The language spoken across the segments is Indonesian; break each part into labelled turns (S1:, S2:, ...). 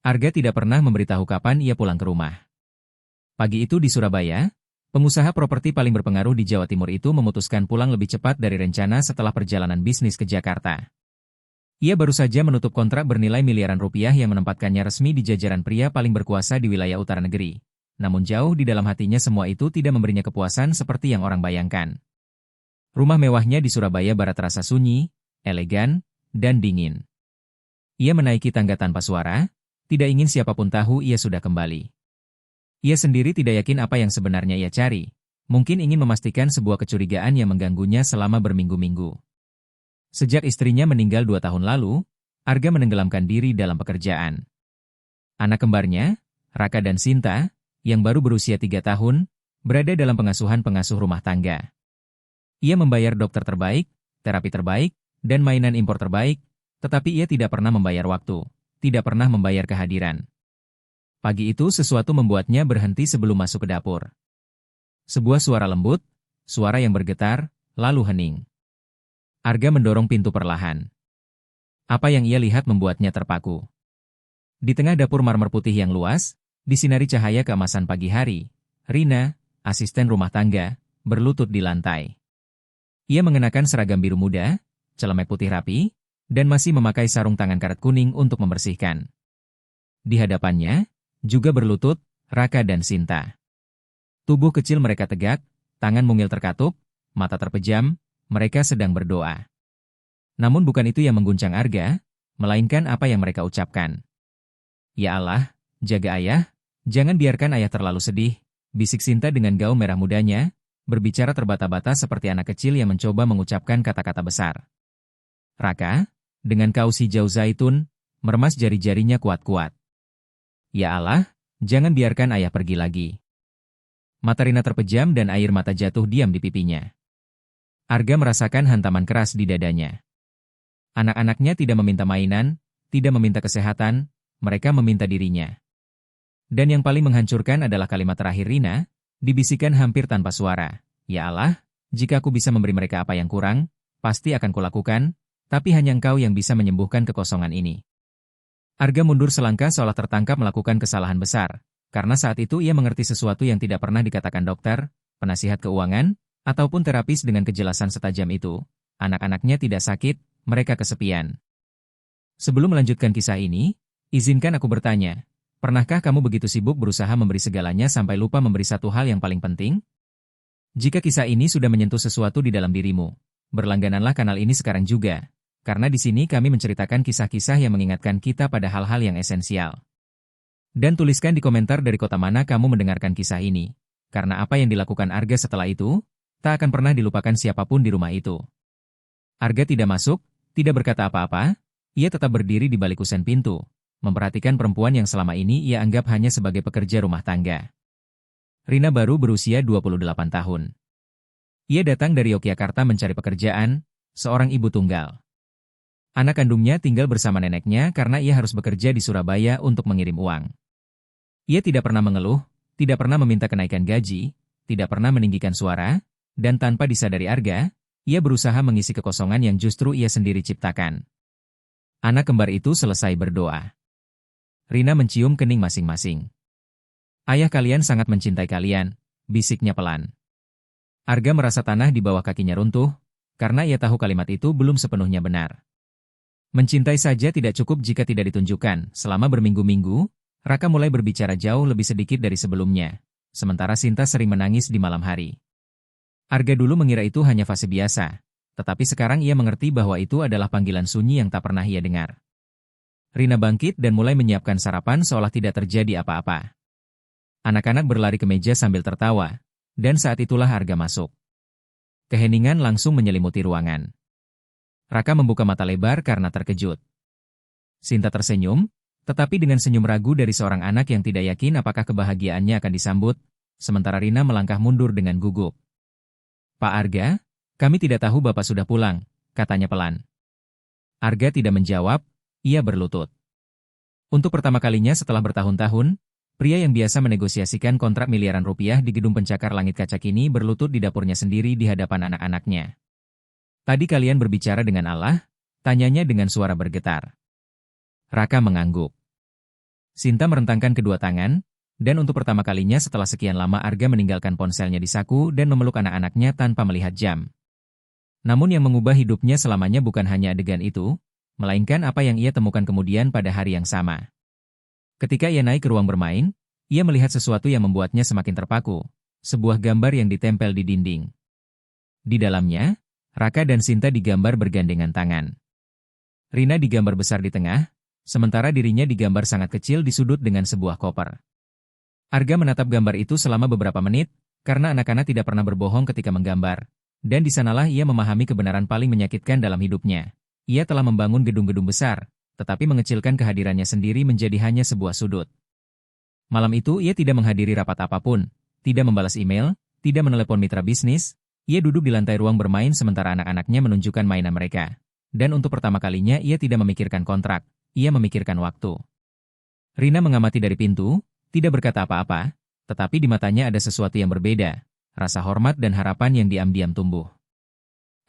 S1: Arga tidak pernah memberitahu kapan ia pulang ke rumah. Pagi itu di Surabaya, pengusaha properti paling berpengaruh di Jawa Timur itu memutuskan pulang lebih cepat dari rencana setelah perjalanan bisnis ke Jakarta. Ia baru saja menutup kontrak bernilai miliaran rupiah yang menempatkannya resmi di jajaran pria paling berkuasa di wilayah utara negeri. Namun jauh di dalam hatinya semua itu tidak memberinya kepuasan seperti yang orang bayangkan. Rumah mewahnya di Surabaya Barat terasa sunyi, elegan, dan dingin. Ia menaiki tangga tanpa suara, tidak ingin siapapun tahu ia sudah kembali. Ia sendiri tidak yakin apa yang sebenarnya ia cari, mungkin ingin memastikan sebuah kecurigaan yang mengganggunya selama berminggu-minggu. Sejak istrinya meninggal 2 tahun lalu, Arga menenggelamkan diri dalam pekerjaan. Anak kembarnya, Raka dan Sinta, yang baru berusia 3 tahun, berada dalam pengasuhan pengasuh rumah tangga. Ia membayar dokter terbaik, terapi terbaik, dan mainan impor terbaik, tetapi ia tidak pernah membayar waktu, tidak pernah membayar kehadiran. Pagi itu sesuatu membuatnya berhenti sebelum masuk ke dapur. Sebuah suara lembut, suara yang bergetar, lalu hening. Arga mendorong pintu perlahan. Apa yang ia lihat membuatnya terpaku. Di tengah dapur marmer putih yang luas, disinari cahaya keemasan pagi hari, Rina, asisten rumah tangga, berlutut di lantai. Ia mengenakan seragam biru muda, celemek putih rapi, dan masih memakai sarung tangan karet kuning untuk membersihkan. Di hadapannya, juga berlutut, Raka dan Sinta. Tubuh kecil mereka tegak, tangan mungil terkatup, mata terpejam, mereka sedang berdoa. Namun bukan itu yang mengguncang Arga, melainkan apa yang mereka ucapkan. Ya Allah, jaga ayah, jangan biarkan ayah terlalu sedih, bisik Sinta dengan gaun merah mudanya, berbicara terbata-bata seperti anak kecil yang mencoba mengucapkan kata-kata besar. Raka, dengan kaus hijau zaitun, meremas jari-jarinya kuat-kuat. Ya Allah, jangan biarkan ayah pergi lagi. Mata Rina terpejam dan air mata jatuh diam di pipinya. Arga merasakan hantaman keras di dadanya. Anak-anaknya tidak meminta mainan, tidak meminta kesehatan, mereka meminta dirinya. Dan yang paling menghancurkan adalah kalimat terakhir Rina, dibisikkan hampir tanpa suara. Ya Allah, jika aku bisa memberi mereka apa yang kurang, pasti akan kulakukan, tapi hanya Engkau yang bisa menyembuhkan kekosongan ini. Arga mundur selangkah seolah tertangkap melakukan kesalahan besar, karena saat itu ia mengerti sesuatu yang tidak pernah dikatakan dokter, penasihat keuangan, ataupun terapis dengan kejelasan setajam itu. Anak-anaknya tidak sakit, mereka kesepian. Sebelum melanjutkan kisah ini, izinkan aku bertanya, pernahkah kamu begitu sibuk berusaha memberi segalanya sampai lupa memberi satu hal yang paling penting? Jika kisah ini sudah menyentuh sesuatu di dalam dirimu, berlanggananlah kanal ini sekarang juga, karena di sini kami menceritakan kisah-kisah yang mengingatkan kita pada hal-hal yang esensial. Dan tuliskan di komentar dari kota mana kamu mendengarkan kisah ini, karena apa yang dilakukan Arga setelah itu, tak akan pernah dilupakan siapapun di rumah itu. Arga tidak masuk, tidak berkata apa-apa, ia tetap berdiri di balik kusen pintu, memperhatikan perempuan yang selama ini ia anggap hanya sebagai pekerja rumah tangga. Rina baru berusia 28 tahun. Ia datang dari Yogyakarta mencari pekerjaan, seorang ibu tunggal. Anak kandungnya tinggal bersama neneknya karena ia harus bekerja di Surabaya untuk mengirim uang. Ia tidak pernah mengeluh, tidak pernah meminta kenaikan gaji, tidak pernah meninggikan suara, dan tanpa disadari Arga, ia berusaha mengisi kekosongan yang justru ia sendiri ciptakan. Anak kembar itu selesai berdoa. Rina mencium kening masing-masing. Ayah kalian sangat mencintai kalian, bisiknya pelan. Arga merasa tanah di bawah kakinya runtuh, karena ia tahu kalimat itu belum sepenuhnya benar. Mencintai saja tidak cukup jika tidak ditunjukkan. Selama berminggu-minggu, Raka mulai berbicara jauh lebih sedikit dari sebelumnya, sementara Sinta sering menangis di malam hari. Arga dulu mengira itu hanya fase biasa, tetapi sekarang ia mengerti bahwa itu adalah panggilan sunyi yang tak pernah ia dengar. Rina bangkit dan mulai menyiapkan sarapan seolah tidak terjadi apa-apa. Anak-anak berlari ke meja sambil tertawa, dan saat itulah Arga masuk. Keheningan langsung menyelimuti ruangan. Raka membuka mata lebar karena terkejut. Sinta tersenyum, tetapi dengan senyum ragu dari seorang anak yang tidak yakin apakah kebahagiaannya akan disambut, sementara Rina melangkah mundur dengan gugup. Pak Arga, kami tidak tahu Bapak sudah pulang, katanya pelan. Arga tidak menjawab, ia berlutut. Untuk pertama kalinya setelah bertahun-tahun, pria yang biasa menegosiasikan kontrak miliaran rupiah di gedung pencakar langit kaca kini berlutut di dapurnya sendiri di hadapan anak-anaknya. Tadi kalian berbicara dengan Allah? Tanyanya dengan suara bergetar. Raka mengangguk. Sinta merentangkan kedua tangan, dan untuk pertama kalinya setelah sekian lama Arga meninggalkan ponselnya di saku dan memeluk anak-anaknya tanpa melihat jam. Namun yang mengubah hidupnya selamanya bukan hanya adegan itu, melainkan apa yang ia temukan kemudian pada hari yang sama. Ketika ia naik ke ruang bermain, ia melihat sesuatu yang membuatnya semakin terpaku, sebuah gambar yang ditempel di dinding. Di dalamnya, Raka dan Sinta digambar bergandengan tangan. Rina digambar besar di tengah, sementara dirinya digambar sangat kecil di sudut dengan sebuah koper. Arga menatap gambar itu selama beberapa menit, karena anak-anak tidak pernah berbohong ketika menggambar. Dan di sanalah ia memahami kebenaran paling menyakitkan dalam hidupnya. Ia telah membangun gedung-gedung besar, tetapi mengecilkan kehadirannya sendiri menjadi hanya sebuah sudut. Malam itu ia tidak menghadiri rapat apapun, tidak membalas email, tidak menelepon mitra bisnis. Ia duduk di lantai ruang bermain sementara anak-anaknya menunjukkan mainan mereka. Dan untuk pertama kalinya ia tidak memikirkan kontrak, ia memikirkan waktu. Rina mengamati dari pintu, tidak berkata apa-apa, tetapi di matanya ada sesuatu yang berbeda. Rasa hormat dan harapan yang diam-diam tumbuh.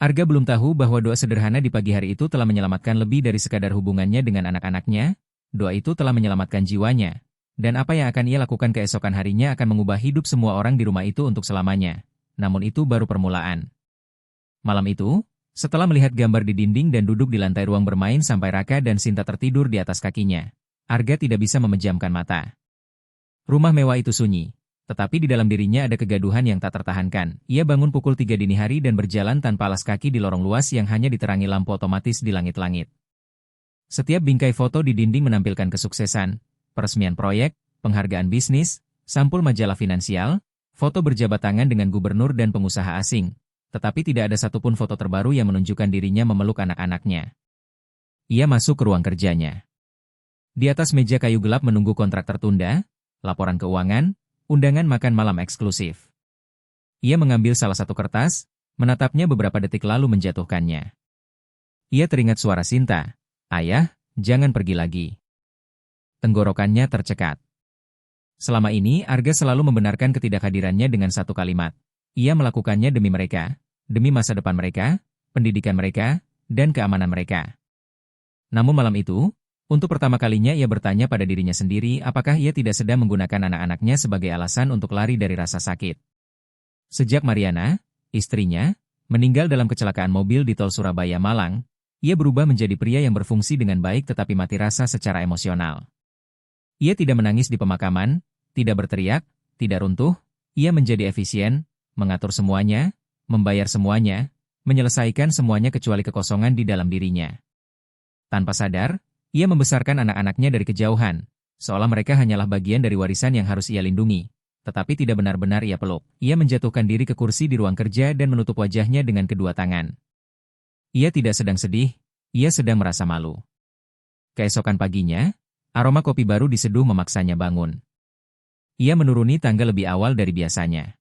S1: Arga belum tahu bahwa doa sederhana di pagi hari itu telah menyelamatkan lebih dari sekadar hubungannya dengan anak-anaknya, doa itu telah menyelamatkan jiwanya, dan apa yang akan ia lakukan keesokan harinya akan mengubah hidup semua orang di rumah itu untuk selamanya. Namun itu baru permulaan. Malam itu, setelah melihat gambar di dinding dan duduk di lantai ruang bermain sampai Raka dan Sinta tertidur di atas kakinya, Arga tidak bisa memejamkan mata. Rumah mewah itu sunyi. Tetapi di dalam dirinya ada kegaduhan yang tak tertahankan. Ia bangun pukul 3 dini hari dan berjalan tanpa alas kaki di lorong luas yang hanya diterangi lampu otomatis di langit-langit. Setiap bingkai foto di dinding menampilkan kesuksesan, peresmian proyek, penghargaan bisnis, sampul majalah finansial, foto berjabat tangan dengan gubernur dan pengusaha asing. Tetapi tidak ada satupun foto terbaru yang menunjukkan dirinya memeluk anak-anaknya. Ia masuk ke ruang kerjanya. Di atas meja kayu gelap menunggu kontrak tertunda, laporan keuangan, undangan makan malam eksklusif. Ia mengambil salah satu kertas, menatapnya beberapa detik lalu menjatuhkannya. Ia teringat suara Sinta, "Ayah, jangan pergi lagi." Tenggorokannya tercekat. Selama ini Arga selalu membenarkan ketidakhadirannya dengan satu kalimat. Ia melakukannya demi mereka, demi masa depan mereka, pendidikan mereka, dan keamanan mereka. Namun malam itu, untuk pertama kalinya ia bertanya pada dirinya sendiri apakah ia tidak sedang menggunakan anak-anaknya sebagai alasan untuk lari dari rasa sakit. Sejak Mariana, istrinya, meninggal dalam kecelakaan mobil di tol Surabaya-Malang, ia berubah menjadi pria yang berfungsi dengan baik tetapi mati rasa secara emosional. Ia tidak menangis di pemakaman, tidak berteriak, tidak runtuh, ia menjadi efisien, mengatur semuanya, membayar semuanya, menyelesaikan semuanya kecuali kekosongan di dalam dirinya. Tanpa sadar, ia membesarkan anak-anaknya dari kejauhan, seolah mereka hanyalah bagian dari warisan yang harus ia lindungi. Tetapi tidak benar-benar ia peluk. Ia menjatuhkan diri ke kursi di ruang kerja dan menutup wajahnya dengan kedua tangan. Ia tidak sedang sedih, ia sedang merasa malu. Keesokan paginya, aroma kopi baru diseduh memaksanya bangun. Ia menuruni tangga lebih awal dari biasanya.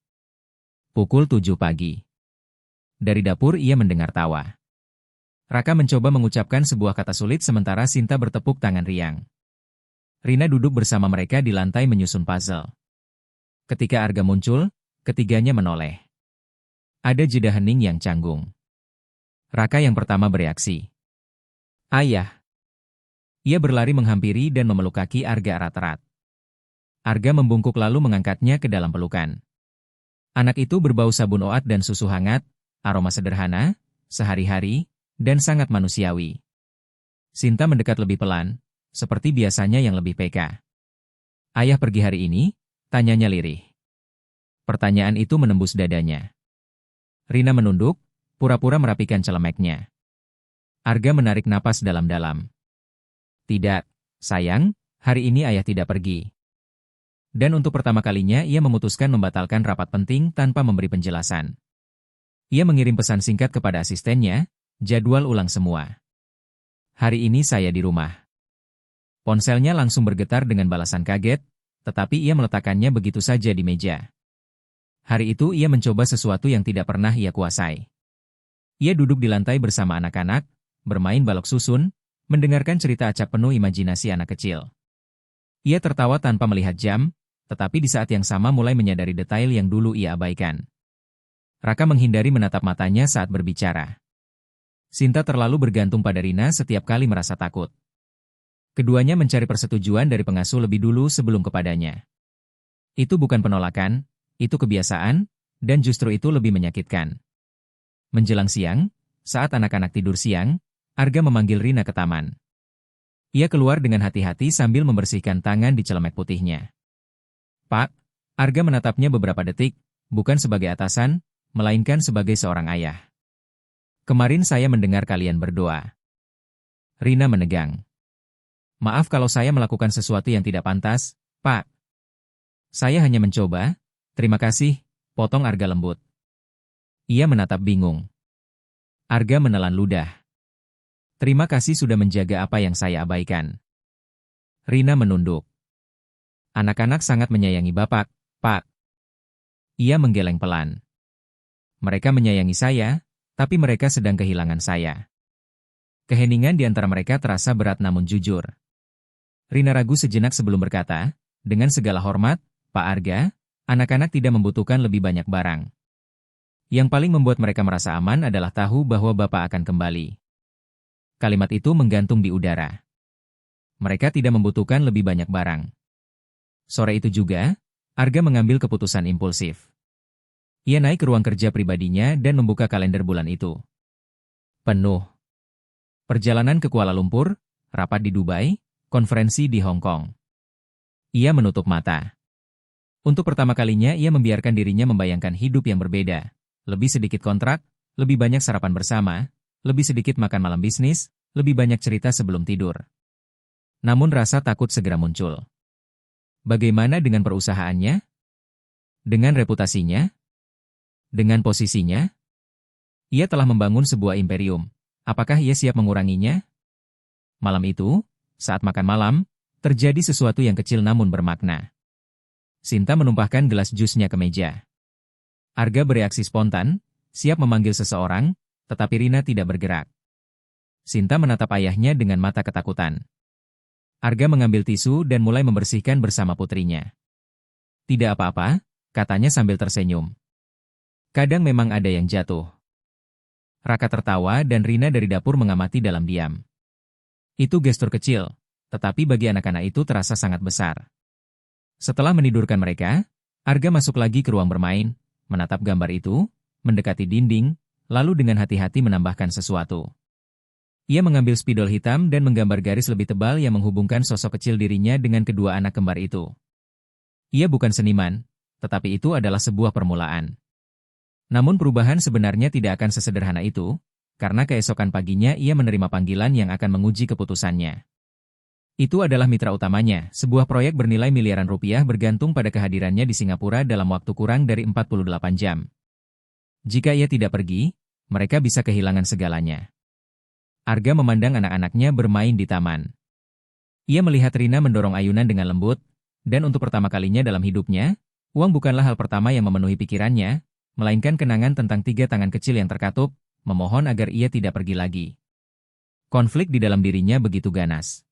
S1: Pukul 7 pagi. Dari dapur ia mendengar tawa. Raka mencoba mengucapkan sebuah kata sulit sementara Sinta bertepuk tangan riang. Rina duduk bersama mereka di lantai menyusun puzzle. Ketika Arga muncul, ketiganya menoleh. Ada jeda hening yang canggung. Raka yang pertama bereaksi. "Ayah." Ia berlari menghampiri dan memeluk kaki Arga erat-erat. Arga membungkuk lalu mengangkatnya ke dalam pelukan. Anak itu berbau sabun oat dan susu hangat, aroma sederhana, sehari-hari, dan sangat manusiawi. Sinta mendekat lebih pelan, seperti biasanya yang lebih peka. "Ayah pergi hari ini?" tanyanya lirih. Pertanyaan itu menembus dadanya. Rina menunduk, pura-pura merapikan celemeknya. Arga menarik napas dalam-dalam. "Tidak, sayang, hari ini ayah tidak pergi." Dan untuk pertama kalinya ia memutuskan membatalkan rapat penting tanpa memberi penjelasan. Ia mengirim pesan singkat kepada asistennya, "Jadwal ulang semua. Hari ini saya di rumah." Ponselnya langsung bergetar dengan balasan kaget, tetapi ia meletakkannya begitu saja di meja. Hari itu ia mencoba sesuatu yang tidak pernah ia kuasai. Ia duduk di lantai bersama anak-anak, bermain balok susun, mendengarkan cerita acak penuh imajinasi anak kecil. Ia tertawa tanpa melihat jam, tetapi di saat yang sama mulai menyadari detail yang dulu ia abaikan. Raka menghindari menatap matanya saat berbicara. Sinta terlalu bergantung pada Rina setiap kali merasa takut. Keduanya mencari persetujuan dari pengasuh lebih dulu sebelum kepadanya. Itu bukan penolakan, itu kebiasaan, dan justru itu lebih menyakitkan. Menjelang siang, saat anak-anak tidur siang, Arga memanggil Rina ke taman. Ia keluar dengan hati-hati sambil membersihkan tangan di celemek putihnya. Pak, Arga menatapnya beberapa detik, bukan sebagai atasan, melainkan sebagai seorang ayah. Kemarin saya mendengar kalian berdoa. Rina menegang. Maaf kalau saya melakukan sesuatu yang tidak pantas, Pak. Saya hanya mencoba, terima kasih, potong Arga lembut. Ia menatap bingung. Arga menelan ludah. Terima kasih sudah menjaga apa yang saya abaikan. Rina menunduk. Anak-anak sangat menyayangi Bapak, Pak. Ia menggeleng pelan. Mereka menyayangi saya, tapi mereka sedang kehilangan saya. Keheningan di antara mereka terasa berat namun jujur. Rina ragu sejenak sebelum berkata, dengan segala hormat, Pak Arga, anak-anak tidak membutuhkan lebih banyak barang. Yang paling membuat mereka merasa aman adalah tahu bahwa Bapak akan kembali. Kalimat itu menggantung di udara. Mereka tidak membutuhkan lebih banyak barang. Sore itu juga, Arga mengambil keputusan impulsif. Ia naik ke ruang kerja pribadinya dan membuka kalender bulan itu. Penuh. Perjalanan ke Kuala Lumpur, rapat di Dubai, konferensi di Hong Kong. Ia menutup mata. Untuk pertama kalinya ia membiarkan dirinya membayangkan hidup yang berbeda. Lebih sedikit kontrak, lebih banyak sarapan bersama, lebih sedikit makan malam bisnis, lebih banyak cerita sebelum tidur. Namun rasa takut segera muncul. Bagaimana dengan perusahaannya? Dengan reputasinya? Dengan posisinya? Ia telah membangun sebuah imperium. Apakah ia siap menguranginya? Malam itu, saat makan malam, terjadi sesuatu yang kecil namun bermakna. Sinta menumpahkan gelas jusnya ke meja. Arga bereaksi spontan, siap memanggil seseorang, tetapi Rina tidak bergerak. Sinta menatap ayahnya dengan mata ketakutan. Arga mengambil tisu dan mulai membersihkan bersama putrinya. Tidak apa-apa, katanya sambil tersenyum. Kadang memang ada yang jatuh. Raka tertawa dan Rina dari dapur mengamati dalam diam. Itu gestur kecil, tetapi bagi anak-anak itu terasa sangat besar. Setelah menidurkan mereka, Arga masuk lagi ke ruang bermain, menatap gambar itu, mendekati dinding, lalu dengan hati-hati menambahkan sesuatu. Ia mengambil spidol hitam dan menggambar garis lebih tebal yang menghubungkan sosok kecil dirinya dengan kedua anak kembar itu. Ia bukan seniman, tetapi itu adalah sebuah permulaan. Namun perubahan sebenarnya tidak akan sesederhana itu, karena keesokan paginya ia menerima panggilan yang akan menguji keputusannya. Itu adalah mitra utamanya, sebuah proyek bernilai miliaran rupiah bergantung pada kehadirannya di Singapura dalam waktu kurang dari 48 jam. Jika ia tidak pergi, mereka bisa kehilangan segalanya. Arga memandang anak-anaknya bermain di taman. Ia melihat Rina mendorong ayunan dengan lembut, dan untuk pertama kalinya dalam hidupnya, uang bukanlah hal pertama yang memenuhi pikirannya, melainkan kenangan tentang 3 tangan kecil yang terkatup, memohon agar ia tidak pergi lagi. Konflik di dalam dirinya begitu ganas.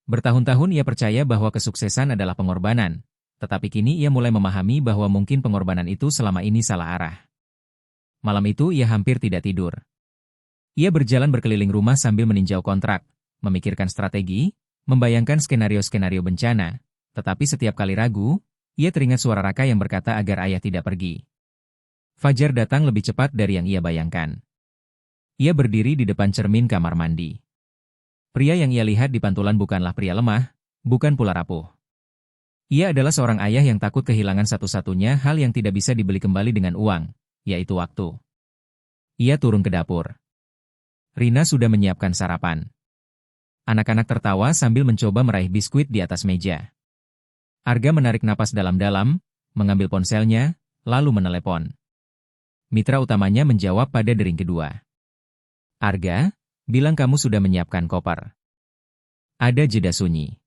S1: Bertahun-tahun ia percaya bahwa kesuksesan adalah pengorbanan, tetapi kini ia mulai memahami bahwa mungkin pengorbanan itu selama ini salah arah. Malam itu ia hampir tidak tidur. Ia berjalan berkeliling rumah sambil meninjau kontrak, memikirkan strategi, membayangkan skenario-skenario bencana, tetapi setiap kali ragu, ia teringat suara Raka yang berkata agar ayah tidak pergi. Fajar datang lebih cepat dari yang ia bayangkan. Ia berdiri di depan cermin kamar mandi. Pria yang ia lihat di pantulan bukanlah pria lemah, bukan pula rapuh. Ia adalah seorang ayah yang takut kehilangan satu-satunya hal yang tidak bisa dibeli kembali dengan uang, yaitu waktu. Ia turun ke dapur. Rina sudah menyiapkan sarapan. Anak-anak tertawa sambil mencoba meraih biskuit di atas meja. Arga menarik napas dalam-dalam, mengambil ponselnya, lalu menelepon. Mitra utamanya menjawab pada dering kedua. Arga, bilang kamu sudah menyiapkan koper. Ada jeda sunyi.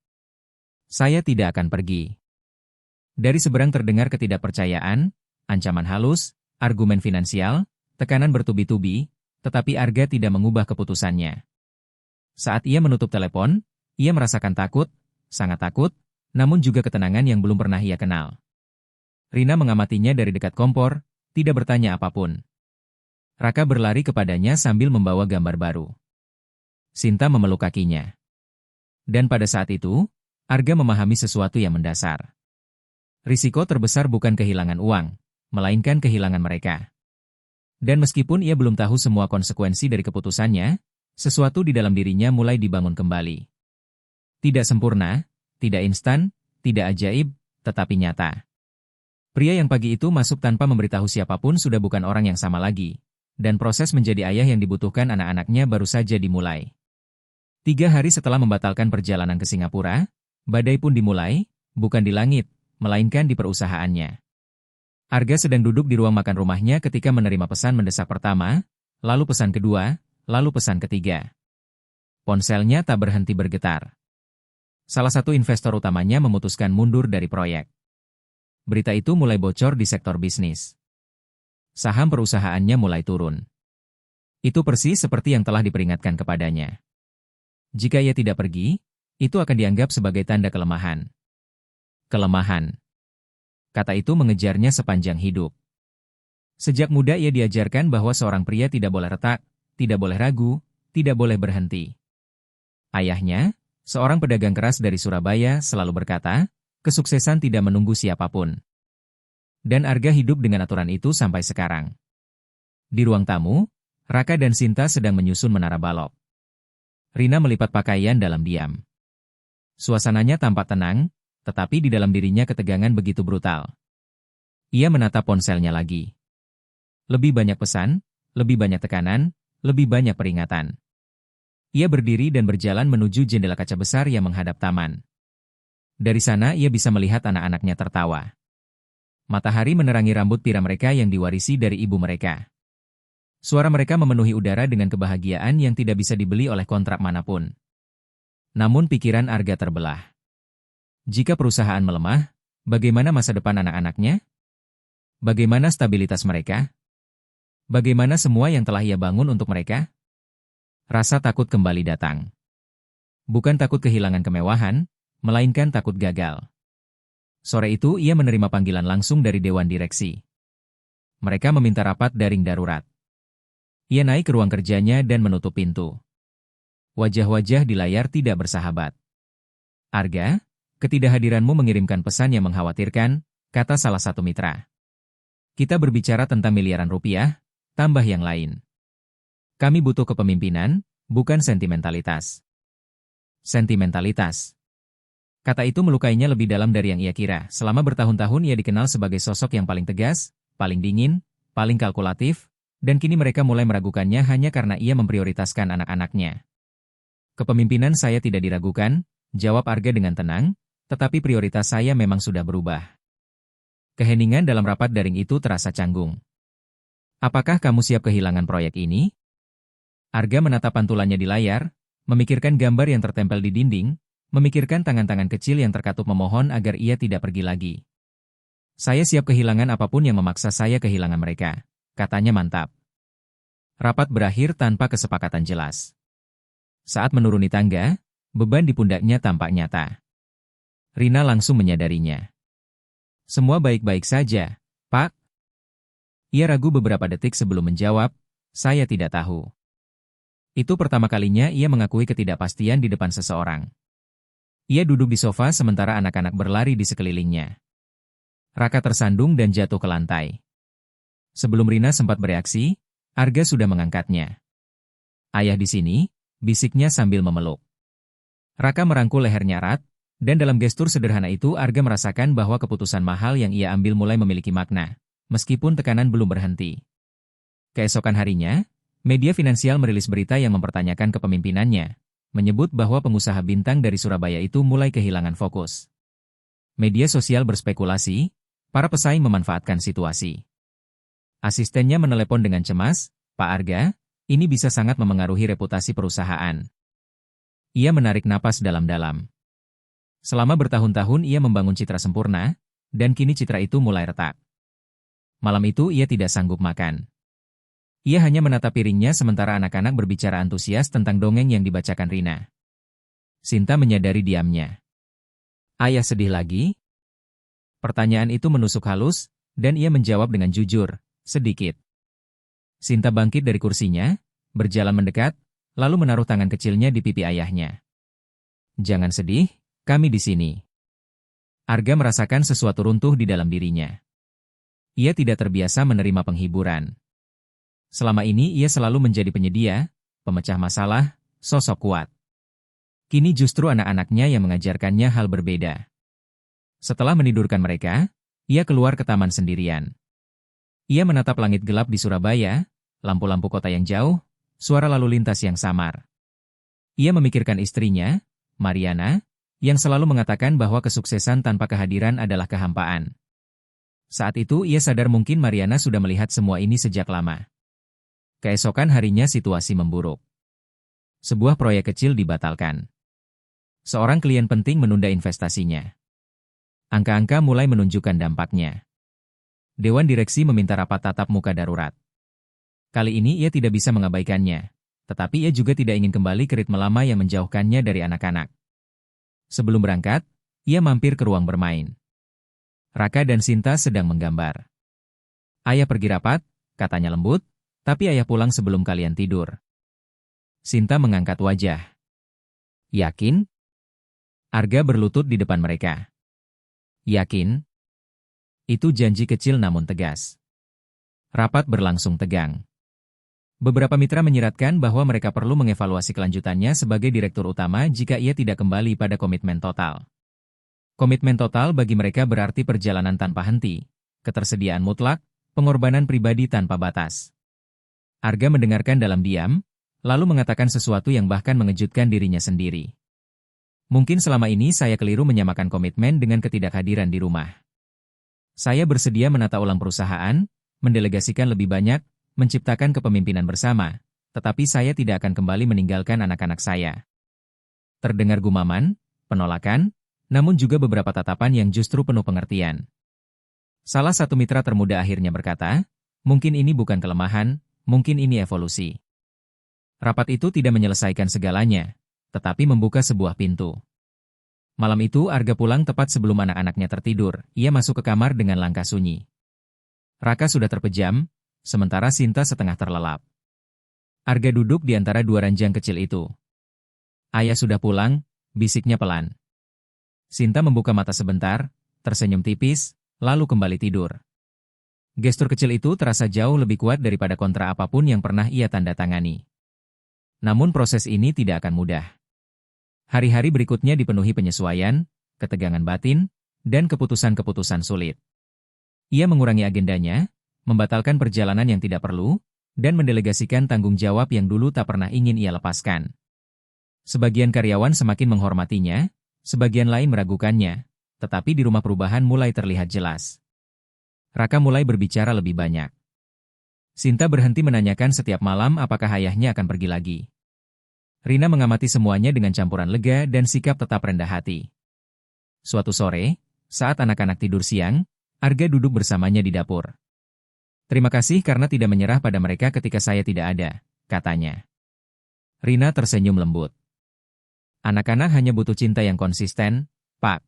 S1: Saya tidak akan pergi. Dari seberang terdengar ketidakpercayaan, ancaman halus, argumen finansial, tekanan bertubi-tubi, tetapi Arga tidak mengubah keputusannya. Saat ia menutup telepon, ia merasakan takut, sangat takut, namun juga ketenangan yang belum pernah ia kenal. Rina mengamatinya dari dekat kompor, tidak bertanya apapun. Raka berlari kepadanya sambil membawa gambar baru. Sinta memeluk kakinya. Dan pada saat itu, Arga memahami sesuatu yang mendasar. Risiko terbesar bukan kehilangan uang, melainkan kehilangan mereka. Dan meskipun ia belum tahu semua konsekuensi dari keputusannya, sesuatu di dalam dirinya mulai dibangun kembali. Tidak sempurna, tidak instan, tidak ajaib, tetapi nyata. Pria yang pagi itu masuk tanpa memberitahu siapapun sudah bukan orang yang sama lagi, dan proses menjadi ayah yang dibutuhkan anak-anaknya baru saja dimulai. 3 hari setelah membatalkan perjalanan ke Singapura, badai pun dimulai, bukan di langit, melainkan di perusahaannya. Arga sedang duduk di ruang makan rumahnya ketika menerima pesan mendesak pertama, lalu pesan kedua, lalu pesan ketiga. Ponselnya tak berhenti bergetar. Salah satu investor utamanya memutuskan mundur dari proyek. Berita itu mulai bocor di sektor bisnis. Saham perusahaannya mulai turun. Itu persis seperti yang telah diperingatkan kepadanya. Jika ia tidak pergi, itu akan dianggap sebagai tanda kelemahan. Kelemahan. Kata itu mengejarnya sepanjang hidup. Sejak muda ia diajarkan bahwa seorang pria tidak boleh retak, tidak boleh ragu, tidak boleh berhenti. Ayahnya, seorang pedagang keras dari Surabaya, selalu berkata, kesuksesan tidak menunggu siapapun. Dan Arga hidup dengan aturan itu sampai sekarang. Di ruang tamu, Raka dan Sinta sedang menyusun menara balok. Rina melipat pakaian dalam diam. Suasananya tampak tenang, tetapi di dalam dirinya ketegangan begitu brutal. Ia menatap ponselnya lagi. Lebih banyak pesan, lebih banyak tekanan, lebih banyak peringatan. Ia berdiri dan berjalan menuju jendela kaca besar yang menghadap taman. Dari sana ia bisa melihat anak-anaknya tertawa. Matahari menerangi rambut pirang mereka yang diwarisi dari ibu mereka. Suara mereka memenuhi udara dengan kebahagiaan yang tidak bisa dibeli oleh kontrak manapun. Namun pikiran Arga terbelah. Jika perusahaan melemah, bagaimana masa depan anak-anaknya? Bagaimana stabilitas mereka? Bagaimana semua yang telah ia bangun untuk mereka? Rasa takut kembali datang. Bukan takut kehilangan kemewahan, melainkan takut gagal. Sore itu ia menerima panggilan langsung dari Dewan Direksi. Mereka meminta rapat daring darurat. Ia naik ke ruang kerjanya dan menutup pintu. Wajah-wajah di layar tidak bersahabat. Arga, ketidakhadiranmu mengirimkan pesan yang mengkhawatirkan, kata salah satu mitra. Kita berbicara tentang miliaran rupiah, tambah yang lain. Kami butuh kepemimpinan, bukan sentimentalitas. Sentimentalitas. Kata itu melukainya lebih dalam dari yang ia kira. Selama bertahun-tahun ia dikenal sebagai sosok yang paling tegas, paling dingin, paling kalkulatif, dan kini mereka mulai meragukannya hanya karena ia memprioritaskan anak-anaknya. Kepemimpinan saya tidak diragukan, jawab Arga dengan tenang, tetapi prioritas saya memang sudah berubah. Keheningan dalam rapat daring itu terasa canggung. Apakah kamu siap kehilangan proyek ini? Arga menatap pantulannya di layar, memikirkan gambar yang tertempel di dinding, memikirkan tangan-tangan kecil yang terkatup memohon agar ia tidak pergi lagi. Saya siap kehilangan apapun yang memaksa saya kehilangan mereka, katanya mantap. Rapat berakhir tanpa kesepakatan jelas. Saat menuruni tangga, beban di pundaknya tampak nyata. Rina langsung menyadarinya. Semua baik-baik saja, Pak. Ia ragu beberapa detik sebelum menjawab, saya tidak tahu. Itu pertama kalinya ia mengakui ketidakpastian di depan seseorang. Ia duduk di sofa sementara anak-anak berlari di sekelilingnya. Raka tersandung dan jatuh ke lantai. Sebelum Rina sempat bereaksi, Arga sudah mengangkatnya. Ayah di sini, bisiknya sambil memeluk. Raka merangkul lehernya erat, dan dalam gestur sederhana itu Arga merasakan bahwa keputusan mahal yang ia ambil mulai memiliki makna, meskipun tekanan belum berhenti. Keesokan harinya, media finansial merilis berita yang mempertanyakan kepemimpinannya, menyebut bahwa pengusaha bintang dari Surabaya itu mulai kehilangan fokus. Media sosial berspekulasi, para pesaing memanfaatkan situasi. Asistennya menelepon dengan cemas, Pak Arga, ini bisa sangat memengaruhi reputasi perusahaan. Ia menarik napas dalam-dalam. Selama bertahun-tahun ia membangun citra sempurna, dan kini citra itu mulai retak. Malam itu ia tidak sanggup makan. Ia hanya menatap piringnya sementara anak-anak berbicara antusias tentang dongeng yang dibacakan Rina. Sinta menyadari diamnya. Ayah sedih lagi? Pertanyaan itu menusuk halus, dan ia menjawab dengan jujur, sedikit. Sinta bangkit dari kursinya, berjalan mendekat, lalu menaruh tangan kecilnya di pipi ayahnya. Jangan sedih, kami di sini. Arga merasakan sesuatu runtuh di dalam dirinya. Ia tidak terbiasa menerima penghiburan. Selama ini ia selalu menjadi penyedia, pemecah masalah, sosok kuat. Kini justru anak-anaknya yang mengajarkannya hal berbeda. Setelah menidurkan mereka, ia keluar ke taman sendirian. Ia menatap langit gelap di Surabaya, lampu-lampu kota yang jauh, suara lalu lintas yang samar. Ia memikirkan istrinya, Mariana, yang selalu mengatakan bahwa kesuksesan tanpa kehadiran adalah kehampaan. Saat itu ia sadar mungkin Mariana sudah melihat semua ini sejak lama. Keesokan harinya situasi memburuk. Sebuah proyek kecil dibatalkan. Seorang klien penting menunda investasinya. Angka-angka mulai menunjukkan dampaknya. Dewan direksi meminta rapat tatap muka darurat. Kali ini ia tidak bisa mengabaikannya, tetapi ia juga tidak ingin kembali ke ritme lama yang menjauhkannya dari anak-anak. Sebelum berangkat, ia mampir ke ruang bermain. Raka dan Sinta sedang menggambar. Ayah pergi rapat, katanya lembut, tapi ayah pulang sebelum kalian tidur. Sinta mengangkat wajah. Yakin? Arga berlutut di depan mereka. Yakin? Itu janji kecil namun tegas. Rapat berlangsung tegang. Beberapa mitra menyiratkan bahwa mereka perlu mengevaluasi kelanjutannya sebagai direktur utama jika ia tidak kembali pada komitmen total. Komitmen total bagi mereka berarti perjalanan tanpa henti, ketersediaan mutlak, pengorbanan pribadi tanpa batas. Arga mendengarkan dalam diam, lalu mengatakan sesuatu yang bahkan mengejutkan dirinya sendiri. Mungkin selama ini saya keliru menyamakan komitmen dengan ketidakhadiran di rumah. Saya bersedia menata ulang perusahaan, mendelegasikan lebih banyak, menciptakan kepemimpinan bersama, tetapi saya tidak akan kembali meninggalkan anak-anak saya. Terdengar gumaman, penolakan, namun juga beberapa tatapan yang justru penuh pengertian. Salah satu mitra termuda akhirnya berkata, mungkin ini bukan kelemahan, mungkin ini evolusi. Rapat itu tidak menyelesaikan segalanya, tetapi membuka sebuah pintu. Malam itu Arga pulang tepat sebelum anak-anaknya tertidur, ia masuk ke kamar dengan langkah sunyi. Raka sudah terpejam, sementara Sinta setengah terlelap. Arga duduk di antara dua ranjang kecil itu. Ayah sudah pulang, bisiknya pelan. Sinta membuka mata sebentar, tersenyum tipis, lalu kembali tidur. Gestur kecil itu terasa jauh lebih kuat daripada kontra apapun yang pernah ia tanda tangani. Namun proses ini tidak akan mudah. Hari-hari berikutnya dipenuhi penyesuaian, ketegangan batin, dan keputusan-keputusan sulit. Ia mengurangi agendanya, membatalkan perjalanan yang tidak perlu, dan mendelegasikan tanggung jawab yang dulu tak pernah ingin ia lepaskan. Sebagian karyawan semakin menghormatinya, sebagian lain meragukannya, tetapi di rumah perubahan mulai terlihat jelas. Raka mulai berbicara lebih banyak. Sinta berhenti menanyakan setiap malam apakah ayahnya akan pergi lagi. Rina mengamati semuanya dengan campuran lega dan sikap tetap rendah hati. Suatu sore, saat anak-anak tidur siang, Arga duduk bersamanya di dapur. Terima kasih karena tidak menyerah pada mereka ketika saya tidak ada, katanya. Rina tersenyum lembut. Anak-anak hanya butuh cinta yang konsisten, Pak.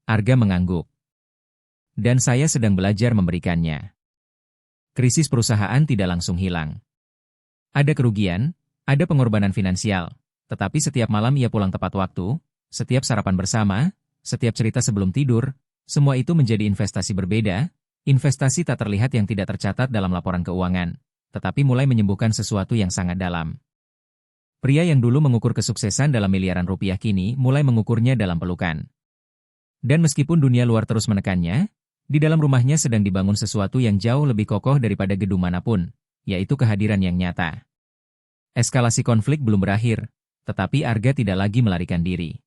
S1: Arga mengangguk. Dan saya sedang belajar memberikannya. Krisis perusahaan tidak langsung hilang. Ada kerugian, ada pengorbanan finansial, tetapi setiap malam ia pulang tepat waktu, setiap sarapan bersama, setiap cerita sebelum tidur, semua itu menjadi investasi berbeda. Investasi tak terlihat yang tidak tercatat dalam laporan keuangan, tetapi mulai menyembuhkan sesuatu yang sangat dalam. Pria yang dulu mengukur kesuksesan dalam miliaran rupiah kini mulai mengukurnya dalam pelukan. Dan meskipun dunia luar terus menekannya, di dalam rumahnya sedang dibangun sesuatu yang jauh lebih kokoh daripada gedung manapun, yaitu kehadiran yang nyata. Eskalasi konflik belum berakhir, tetapi Arga tidak lagi melarikan diri.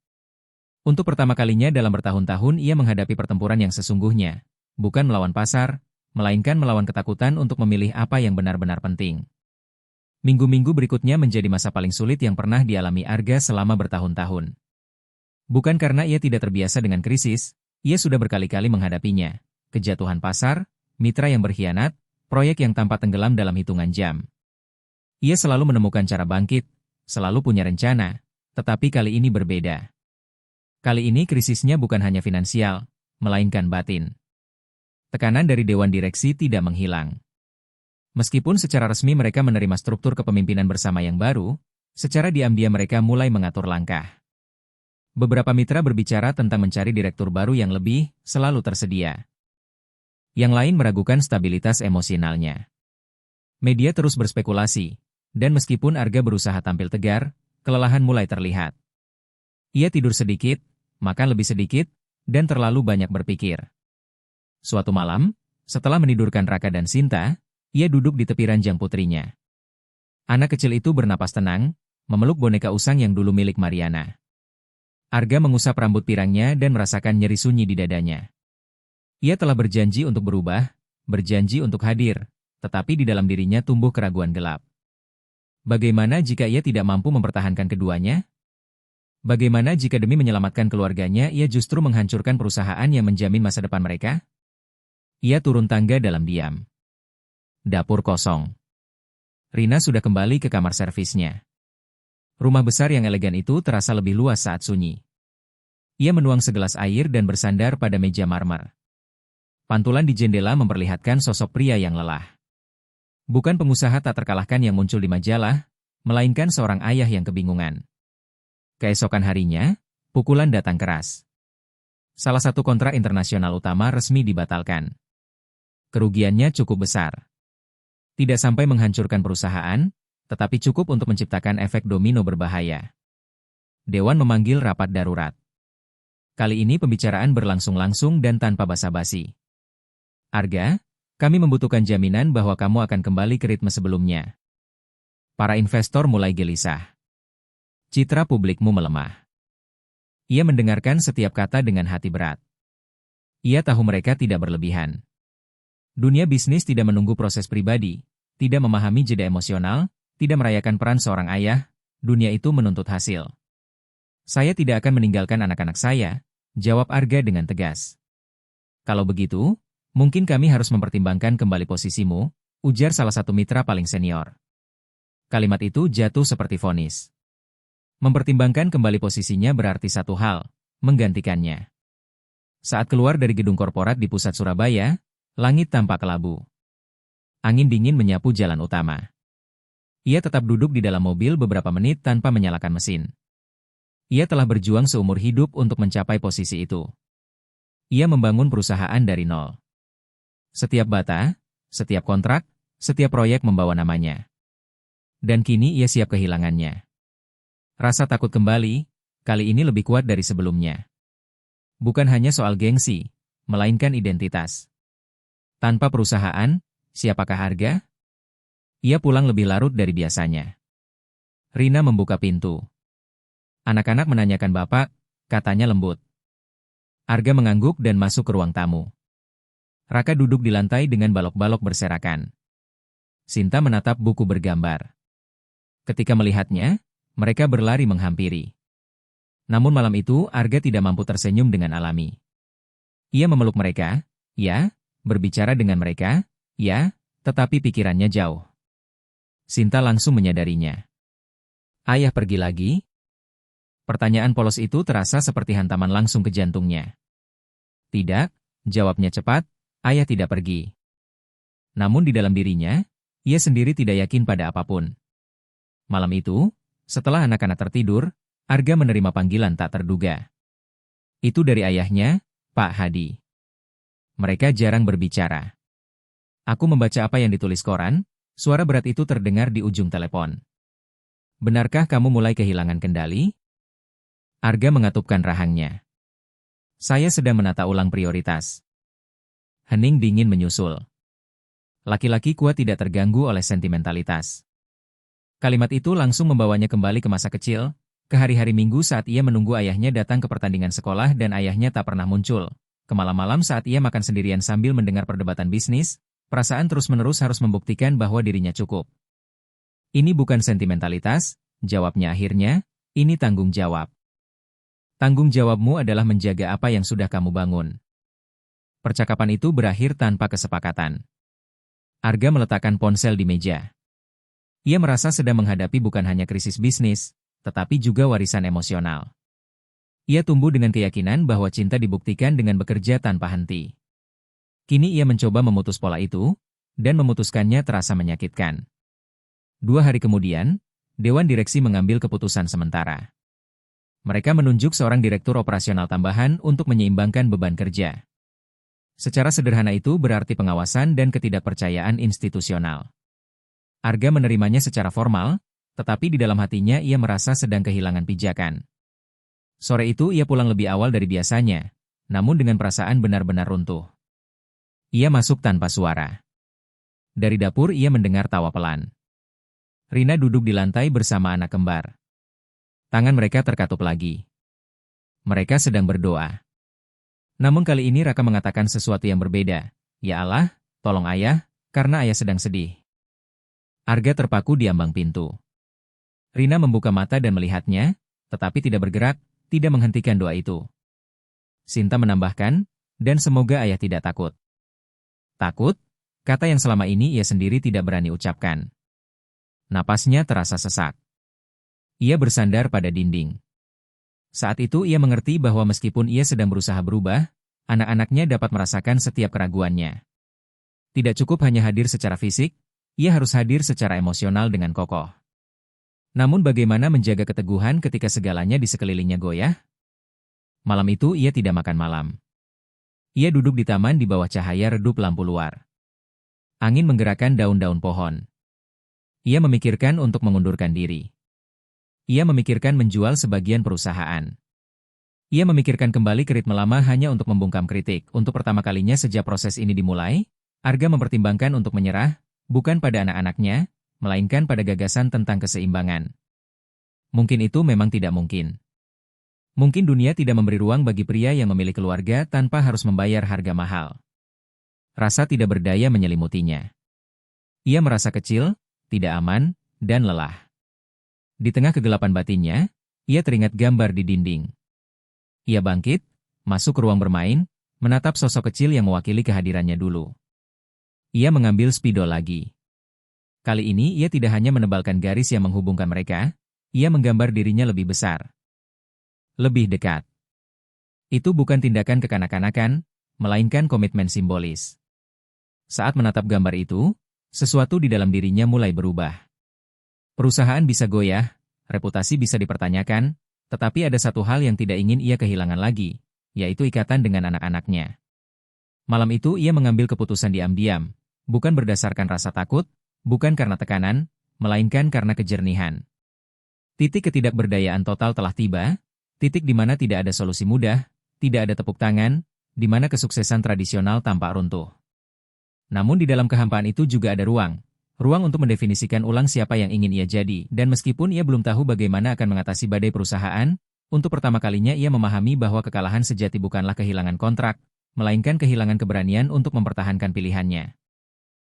S1: Untuk pertama kalinya dalam bertahun-tahun ia menghadapi pertempuran yang sesungguhnya. Bukan melawan pasar, melainkan melawan ketakutan untuk memilih apa yang benar-benar penting. Minggu-minggu berikutnya menjadi masa paling sulit yang pernah dialami Arga selama bertahun-tahun. Bukan karena ia tidak terbiasa dengan krisis, ia sudah berkali-kali menghadapinya. Kejatuhan pasar, mitra yang berkhianat, proyek yang tampak tenggelam dalam hitungan jam. Ia selalu menemukan cara bangkit, selalu punya rencana, tetapi kali ini berbeda. Kali ini krisisnya bukan hanya finansial, melainkan batin. Tekanan dari Dewan Direksi tidak menghilang. Meskipun secara resmi mereka menerima struktur kepemimpinan bersama yang baru, secara diam-diam mereka mulai mengatur langkah. Beberapa mitra berbicara tentang mencari direktur baru yang lebih selalu tersedia. Yang lain meragukan stabilitas emosionalnya. Media terus berspekulasi, dan meskipun Arga berusaha tampil tegar, kelelahan mulai terlihat. Ia tidur sedikit, makan lebih sedikit, dan terlalu banyak berpikir. Suatu malam, setelah menidurkan Raka dan Sinta, ia duduk di tepi ranjang putrinya. Anak kecil itu bernapas tenang, memeluk boneka usang yang dulu milik Mariana. Arga mengusap rambut pirangnya dan merasakan nyeri sunyi di dadanya. Ia telah berjanji untuk berubah, berjanji untuk hadir, tetapi di dalam dirinya tumbuh keraguan gelap. Bagaimana jika ia tidak mampu mempertahankan keduanya? Bagaimana jika demi menyelamatkan keluarganya ia justru menghancurkan perusahaan yang menjamin masa depan mereka? Ia turun tangga dalam diam. Dapur kosong. Rina sudah kembali ke kamar servisnya. Rumah besar yang elegan itu terasa lebih luas saat sunyi. Ia menuang segelas air dan bersandar pada meja marmer. Pantulan di jendela memperlihatkan sosok pria yang lelah. Bukan pengusaha tak terkalahkan yang muncul di majalah, melainkan seorang ayah yang kebingungan. Keesokan harinya, pukulan datang keras. Salah satu kontrak internasional utama resmi dibatalkan. Kerugiannya cukup besar. Tidak sampai menghancurkan perusahaan, tetapi cukup untuk menciptakan efek domino berbahaya. Dewan memanggil rapat darurat. Kali ini pembicaraan berlangsung langsung dan tanpa basa-basi. Arga, kami membutuhkan jaminan bahwa kamu akan kembali ke ritme sebelumnya. Para investor mulai gelisah. Citra publikmu melemah. Ia mendengarkan setiap kata dengan hati berat. Ia tahu mereka tidak berlebihan. Dunia bisnis tidak menunggu proses pribadi, tidak memahami jeda emosional, tidak merayakan peran seorang ayah, dunia itu menuntut hasil. Saya tidak akan meninggalkan anak-anak saya, jawab Arga dengan tegas. Kalau begitu, mungkin kami harus mempertimbangkan kembali posisimu, ujar salah satu mitra paling senior. Kalimat itu jatuh seperti vonis. Mempertimbangkan kembali posisinya berarti satu hal, menggantikannya. Saat keluar dari gedung korporat di pusat Surabaya, langit tampak kelabu. Angin dingin menyapu jalan utama. Ia tetap duduk di dalam mobil beberapa menit tanpa menyalakan mesin. Ia telah berjuang seumur hidup untuk mencapai posisi itu. Ia membangun perusahaan dari nol. Setiap bata, setiap kontrak, setiap proyek membawa namanya. Dan kini ia siap kehilangannya. Rasa takut kembali, kali ini lebih kuat dari sebelumnya. Bukan hanya soal gengsi, melainkan identitas. Tanpa perusahaan, siapakah Arga? Ia pulang lebih larut dari biasanya. Rina membuka pintu. Anak-anak menanyakan bapak, katanya lembut. Arga mengangguk dan masuk ke ruang tamu. Raka duduk di lantai dengan balok-balok berserakan. Sinta menatap buku bergambar. Ketika melihatnya, mereka berlari menghampiri. Namun malam itu Arga tidak mampu tersenyum dengan alami. Ia memeluk mereka, ya, berbicara dengan mereka, ya, tetapi pikirannya jauh. Sinta langsung menyadarinya. Ayah pergi lagi? Pertanyaan polos itu terasa seperti hantaman langsung ke jantungnya. Tidak, jawabnya cepat, ayah tidak pergi. Namun di dalam dirinya, ia sendiri tidak yakin pada apapun. Malam itu, setelah anak-anak tertidur, Arga menerima panggilan tak terduga. Itu dari ayahnya, Pak Hadi. Mereka jarang berbicara. Aku membaca apa yang ditulis koran, suara berat itu terdengar di ujung telepon. Benarkah kamu mulai kehilangan kendali? Arga mengatupkan rahangnya. Saya sedang menata ulang prioritas. Hening dingin menyusul. Laki-laki kuat tidak terganggu oleh sentimentalitas. Kalimat itu langsung membawanya kembali ke masa kecil, ke hari-hari Minggu saat ia menunggu ayahnya datang ke pertandingan sekolah dan ayahnya tak pernah muncul. Ke malam-malam saat ia makan sendirian sambil mendengar perdebatan bisnis, perasaan terus-menerus harus membuktikan bahwa dirinya cukup. Ini bukan sentimentalitas, jawabnya akhirnya, ini tanggung jawab. Tanggung jawabmu adalah menjaga apa yang sudah kamu bangun. Percakapan itu berakhir tanpa kesepakatan. Arga meletakkan ponsel di meja. Ia merasa sedang menghadapi bukan hanya krisis bisnis, tetapi juga warisan emosional. Ia tumbuh dengan keyakinan bahwa cinta dibuktikan dengan bekerja tanpa henti. Kini ia mencoba memutus pola itu, dan memutuskannya terasa menyakitkan. 2 hari kemudian, Dewan Direksi mengambil keputusan sementara. Mereka menunjuk seorang direktur operasional tambahan untuk menyeimbangkan beban kerja. Secara sederhana itu berarti pengawasan dan ketidakpercayaan institusional. Arga menerimanya secara formal, tetapi di dalam hatinya ia merasa sedang kehilangan pijakan. Sore itu ia pulang lebih awal dari biasanya, namun dengan perasaan benar-benar runtuh. Ia masuk tanpa suara. Dari dapur ia mendengar tawa pelan. Rina duduk di lantai bersama anak kembar. Tangan mereka terkatup lagi. Mereka sedang berdoa. Namun kali ini Raka mengatakan sesuatu yang berbeda. Ya Allah, tolong ayah, karena ayah sedang sedih. Arga terpaku di ambang pintu. Rina membuka mata dan melihatnya, tetapi tidak bergerak, tidak menghentikan doa itu. Sinta menambahkan, dan semoga ayah tidak takut. Takut? Kata yang selama ini ia sendiri tidak berani ucapkan. Napasnya terasa sesak. Ia bersandar pada dinding. Saat itu ia mengerti bahwa meskipun ia sedang berusaha berubah, anak-anaknya dapat merasakan setiap keraguannya. Tidak cukup hanya hadir secara fisik, ia harus hadir secara emosional dengan kokoh. Namun bagaimana menjaga keteguhan ketika segalanya di sekelilingnya goyah? Malam itu ia tidak makan malam. Ia duduk di taman di bawah cahaya redup lampu luar. Angin menggerakkan daun-daun pohon. Ia memikirkan untuk mengundurkan diri. Ia memikirkan menjual sebagian perusahaan. Ia memikirkan kembali ke ritme lama hanya untuk membungkam kritik. Untuk pertama kalinya sejak proses ini dimulai, Arga mempertimbangkan untuk menyerah, bukan pada anak-anaknya, melainkan pada gagasan tentang keseimbangan. Mungkin itu memang tidak mungkin. Mungkin dunia tidak memberi ruang bagi pria yang memiliki keluarga tanpa harus membayar harga mahal. Rasa tidak berdaya menyelimutinya. Ia merasa kecil, tidak aman, dan lelah. Di tengah kegelapan batinnya, ia teringat gambar di dinding. Ia bangkit, masuk ke ruang bermain, menatap sosok kecil yang mewakili kehadirannya dulu. Ia mengambil spidol lagi. Kali ini ia tidak hanya menebalkan garis yang menghubungkan mereka, ia menggambar dirinya lebih besar. Lebih dekat. Itu bukan tindakan kekanak-kanakan, melainkan komitmen simbolis. Saat menatap gambar itu, sesuatu di dalam dirinya mulai berubah. Perusahaan bisa goyah, reputasi bisa dipertanyakan, tetapi ada satu hal yang tidak ingin ia kehilangan lagi, yaitu ikatan dengan anak-anaknya. Malam itu ia mengambil keputusan diam-diam, bukan berdasarkan rasa takut, bukan karena tekanan, melainkan karena kejernihan. Titik ketidakberdayaan total telah tiba, titik di mana tidak ada solusi mudah, tidak ada tepuk tangan, di mana kesuksesan tradisional tampak runtuh. Namun di dalam kehampaan itu juga ada ruang untuk mendefinisikan ulang siapa yang ingin ia jadi, dan meskipun ia belum tahu bagaimana akan mengatasi badai perusahaan, untuk pertama kalinya ia memahami bahwa kekalahan sejati bukanlah kehilangan kontrak, melainkan kehilangan keberanian untuk mempertahankan pilihannya.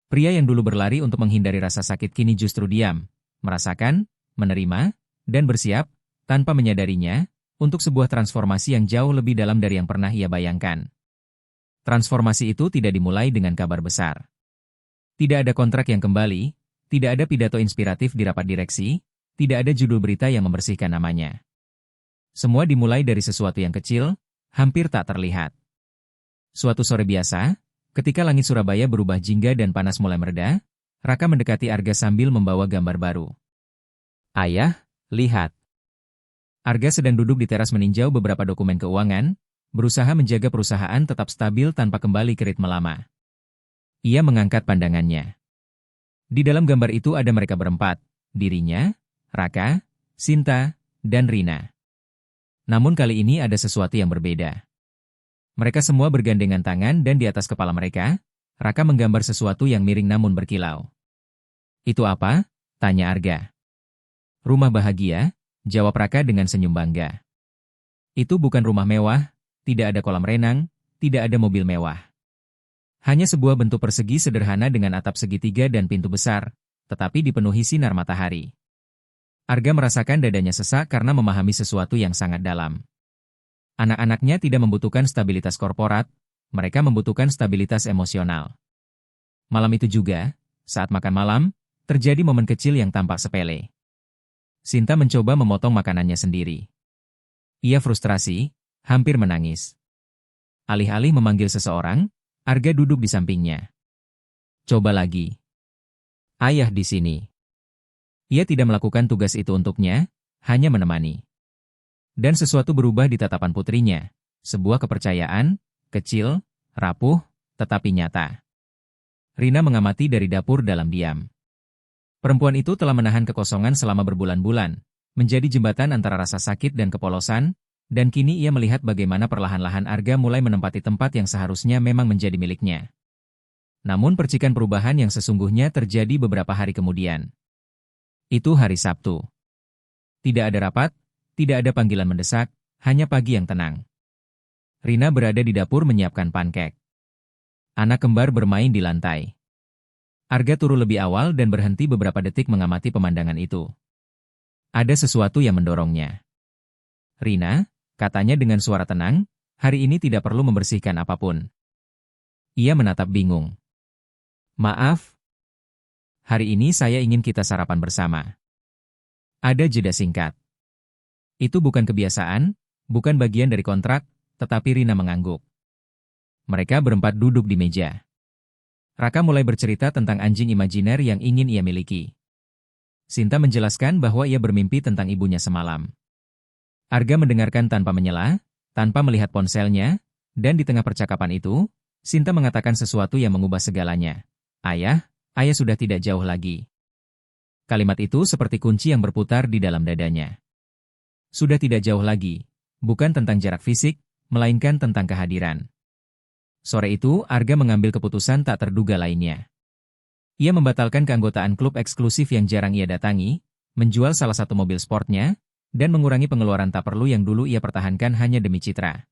S1: Pria yang dulu berlari untuk menghindari rasa sakit kini justru diam, merasakan, menerima, dan bersiap, tanpa menyadarinya, untuk sebuah transformasi yang jauh lebih dalam dari yang pernah ia bayangkan. Transformasi itu tidak dimulai dengan kabar besar. Tidak ada kontrak yang kembali, tidak ada pidato inspiratif di rapat direksi, tidak ada judul berita yang membersihkan namanya. Semua dimulai dari sesuatu yang kecil, hampir tak terlihat. Suatu sore biasa, ketika langit Surabaya berubah jingga dan panas mulai mereda, Raka mendekati Arga sambil membawa gambar baru. Ayah, lihat. Arga sedang duduk di teras meninjau beberapa dokumen keuangan, berusaha menjaga perusahaan tetap stabil tanpa kembali ke ritme lama. Ia mengangkat pandangannya. Di dalam gambar itu ada mereka berempat, dirinya, Raka, Sinta, dan Rina. Namun kali ini ada sesuatu yang berbeda. Mereka semua bergandengan tangan dan di atas kepala mereka, Raka menggambar sesuatu yang miring namun berkilau. Itu apa? Tanya Arga. Rumah bahagia, jawab Raka dengan senyum bangga. Itu bukan rumah mewah, tidak ada kolam renang, tidak ada mobil mewah. Hanya sebuah bentuk persegi sederhana dengan atap segitiga dan pintu besar, tetapi dipenuhi sinar matahari. Arga merasakan dadanya sesak karena memahami sesuatu yang sangat dalam. Anak-anaknya tidak membutuhkan stabilitas korporat, mereka membutuhkan stabilitas emosional. Malam itu juga, saat makan malam, terjadi momen kecil yang tampak sepele. Sinta mencoba memotong makanannya sendiri. Ia frustrasi, hampir menangis. Alih-alih memanggil seseorang, Arga duduk di sampingnya. Coba lagi. Ayah di sini. Ia tidak melakukan tugas itu untuknya, hanya menemani. Dan sesuatu berubah di tatapan putrinya. Sebuah kepercayaan, kecil, rapuh, tetapi nyata. Rina mengamati dari dapur dalam diam. Perempuan itu telah menahan kekosongan selama berbulan-bulan, menjadi jembatan antara rasa sakit dan kepolosan, dan kini ia melihat bagaimana perlahan-lahan Arga mulai menempati tempat yang seharusnya memang menjadi miliknya. Namun percikan perubahan yang sesungguhnya terjadi beberapa hari kemudian. Itu hari Sabtu. Tidak ada rapat, tidak ada panggilan mendesak, hanya pagi yang tenang. Rina berada di dapur menyiapkan pankek. Anak kembar bermain di lantai. Arga turun lebih awal dan berhenti beberapa detik mengamati pemandangan itu. Ada sesuatu yang mendorongnya. Rina, katanya dengan suara tenang, hari ini tidak perlu membersihkan apapun. Ia menatap bingung. Maaf. Hari ini saya ingin kita sarapan bersama. Ada jeda singkat. Itu bukan kebiasaan, bukan bagian dari kontrak, tetapi Rina mengangguk. Mereka berempat duduk di meja. Raka mulai bercerita tentang anjing imajiner yang ingin ia miliki. Sinta menjelaskan bahwa ia bermimpi tentang ibunya semalam. Arga mendengarkan tanpa menyela, tanpa melihat ponselnya, dan di tengah percakapan itu, Sinta mengatakan sesuatu yang mengubah segalanya. Ayah sudah tidak jauh lagi. Kalimat itu seperti kunci yang berputar di dalam dadanya. Sudah tidak jauh lagi, bukan tentang jarak fisik, melainkan tentang kehadiran. Sore itu, Arga mengambil keputusan tak terduga lainnya. Ia membatalkan keanggotaan klub eksklusif yang jarang ia datangi, menjual salah satu mobil sportnya, dan mengurangi pengeluaran tak perlu yang dulu ia pertahankan hanya demi citra.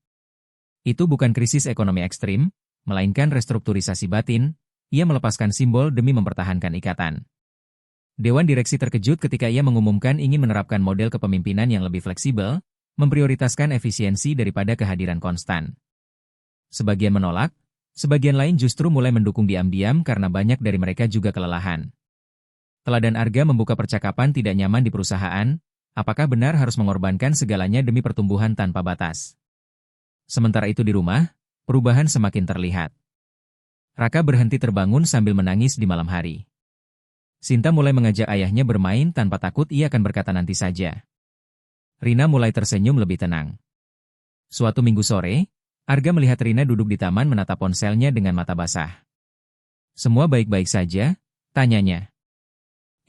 S1: Itu bukan krisis ekonomi ekstrim, melainkan restrukturisasi batin, ia melepaskan simbol demi mempertahankan ikatan. Dewan direksi terkejut ketika ia mengumumkan ingin menerapkan model kepemimpinan yang lebih fleksibel, memprioritaskan efisiensi daripada kehadiran konstan. Sebagian menolak, sebagian lain justru mulai mendukung diam-diam karena banyak dari mereka juga kelelahan. Teladan Arga membuka percakapan tidak nyaman di perusahaan, apakah benar harus mengorbankan segalanya demi pertumbuhan tanpa batas. Sementara itu di rumah, perubahan semakin terlihat. Raka berhenti terbangun sambil menangis di malam hari. Sinta mulai mengajak ayahnya bermain tanpa takut ia akan berkata nanti saja. Rina mulai tersenyum lebih tenang. Suatu minggu sore, Arga melihat Rina duduk di taman menatap ponselnya dengan mata basah. Semua baik-baik saja, tanyanya.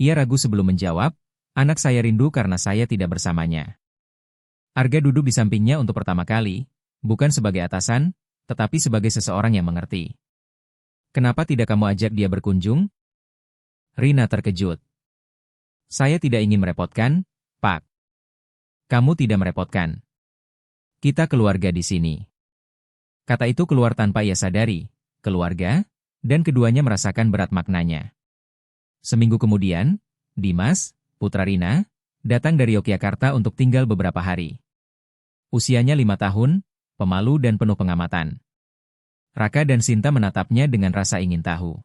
S1: Ia ragu sebelum menjawab, anak saya rindu karena saya tidak bersamanya. Arga duduk di sampingnya untuk pertama kali, bukan sebagai atasan, tetapi sebagai seseorang yang mengerti. Kenapa tidak kamu ajak dia berkunjung? Rina terkejut. Saya tidak ingin merepotkan, Pak. Kamu tidak merepotkan. Kita keluarga di sini. Kata itu keluar tanpa ia sadari, keluarga, dan keduanya merasakan berat maknanya. Seminggu kemudian, Dimas, putra Rina, datang dari Yogyakarta untuk tinggal beberapa hari. Usianya 5 tahun, pemalu dan penuh pengamatan. Raka dan Sinta menatapnya dengan rasa ingin tahu.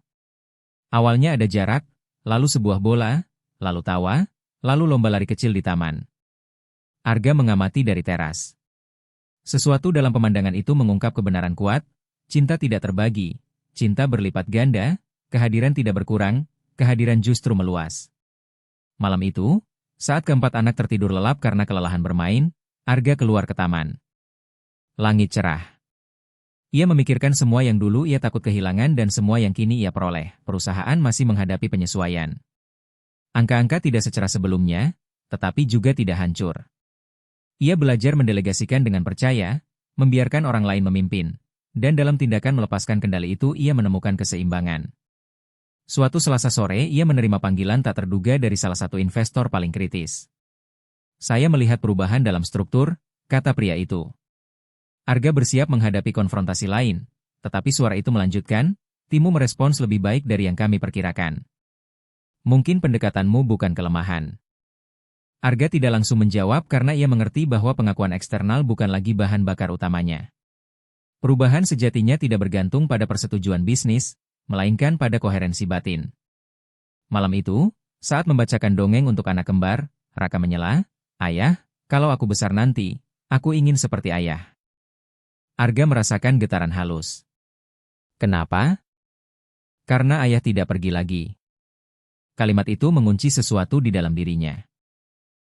S1: Awalnya ada jarak, lalu sebuah bola, lalu tawa, lalu lomba lari kecil di taman. Arga mengamati dari teras. Sesuatu dalam pemandangan itu mengungkap kebenaran kuat, cinta tidak terbagi, cinta berlipat ganda, kehadiran tidak berkurang, kehadiran justru meluas. Malam itu, saat keempat anak tertidur lelap karena kelelahan bermain, Arga keluar ke taman. Langit cerah. Ia memikirkan semua yang dulu ia takut kehilangan dan semua yang kini ia peroleh. Perusahaan masih menghadapi penyesuaian. Angka-angka tidak secerah sebelumnya, tetapi juga tidak hancur. Ia belajar mendelegasikan dengan percaya, membiarkan orang lain memimpin, dan dalam tindakan melepaskan kendali itu ia menemukan keseimbangan. Suatu Selasa sore ia menerima panggilan tak terduga dari salah satu investor paling kritis. Saya melihat perubahan dalam struktur, kata pria itu. Arga bersiap menghadapi konfrontasi lain, tetapi suara itu melanjutkan, timmu merespons lebih baik dari yang kami perkirakan. Mungkin pendekatanmu bukan kelemahan. Arga tidak langsung menjawab karena ia mengerti bahwa pengakuan eksternal bukan lagi bahan bakar utamanya. Perubahan sejatinya tidak bergantung pada persetujuan bisnis, melainkan pada koherensi batin. Malam itu, saat membacakan dongeng untuk anak kembar, Raka menyela, "Ayah, kalau aku besar nanti, aku ingin seperti ayah." Arga merasakan getaran halus. Kenapa? Karena ayah tidak pergi lagi. Kalimat itu mengunci sesuatu di dalam dirinya.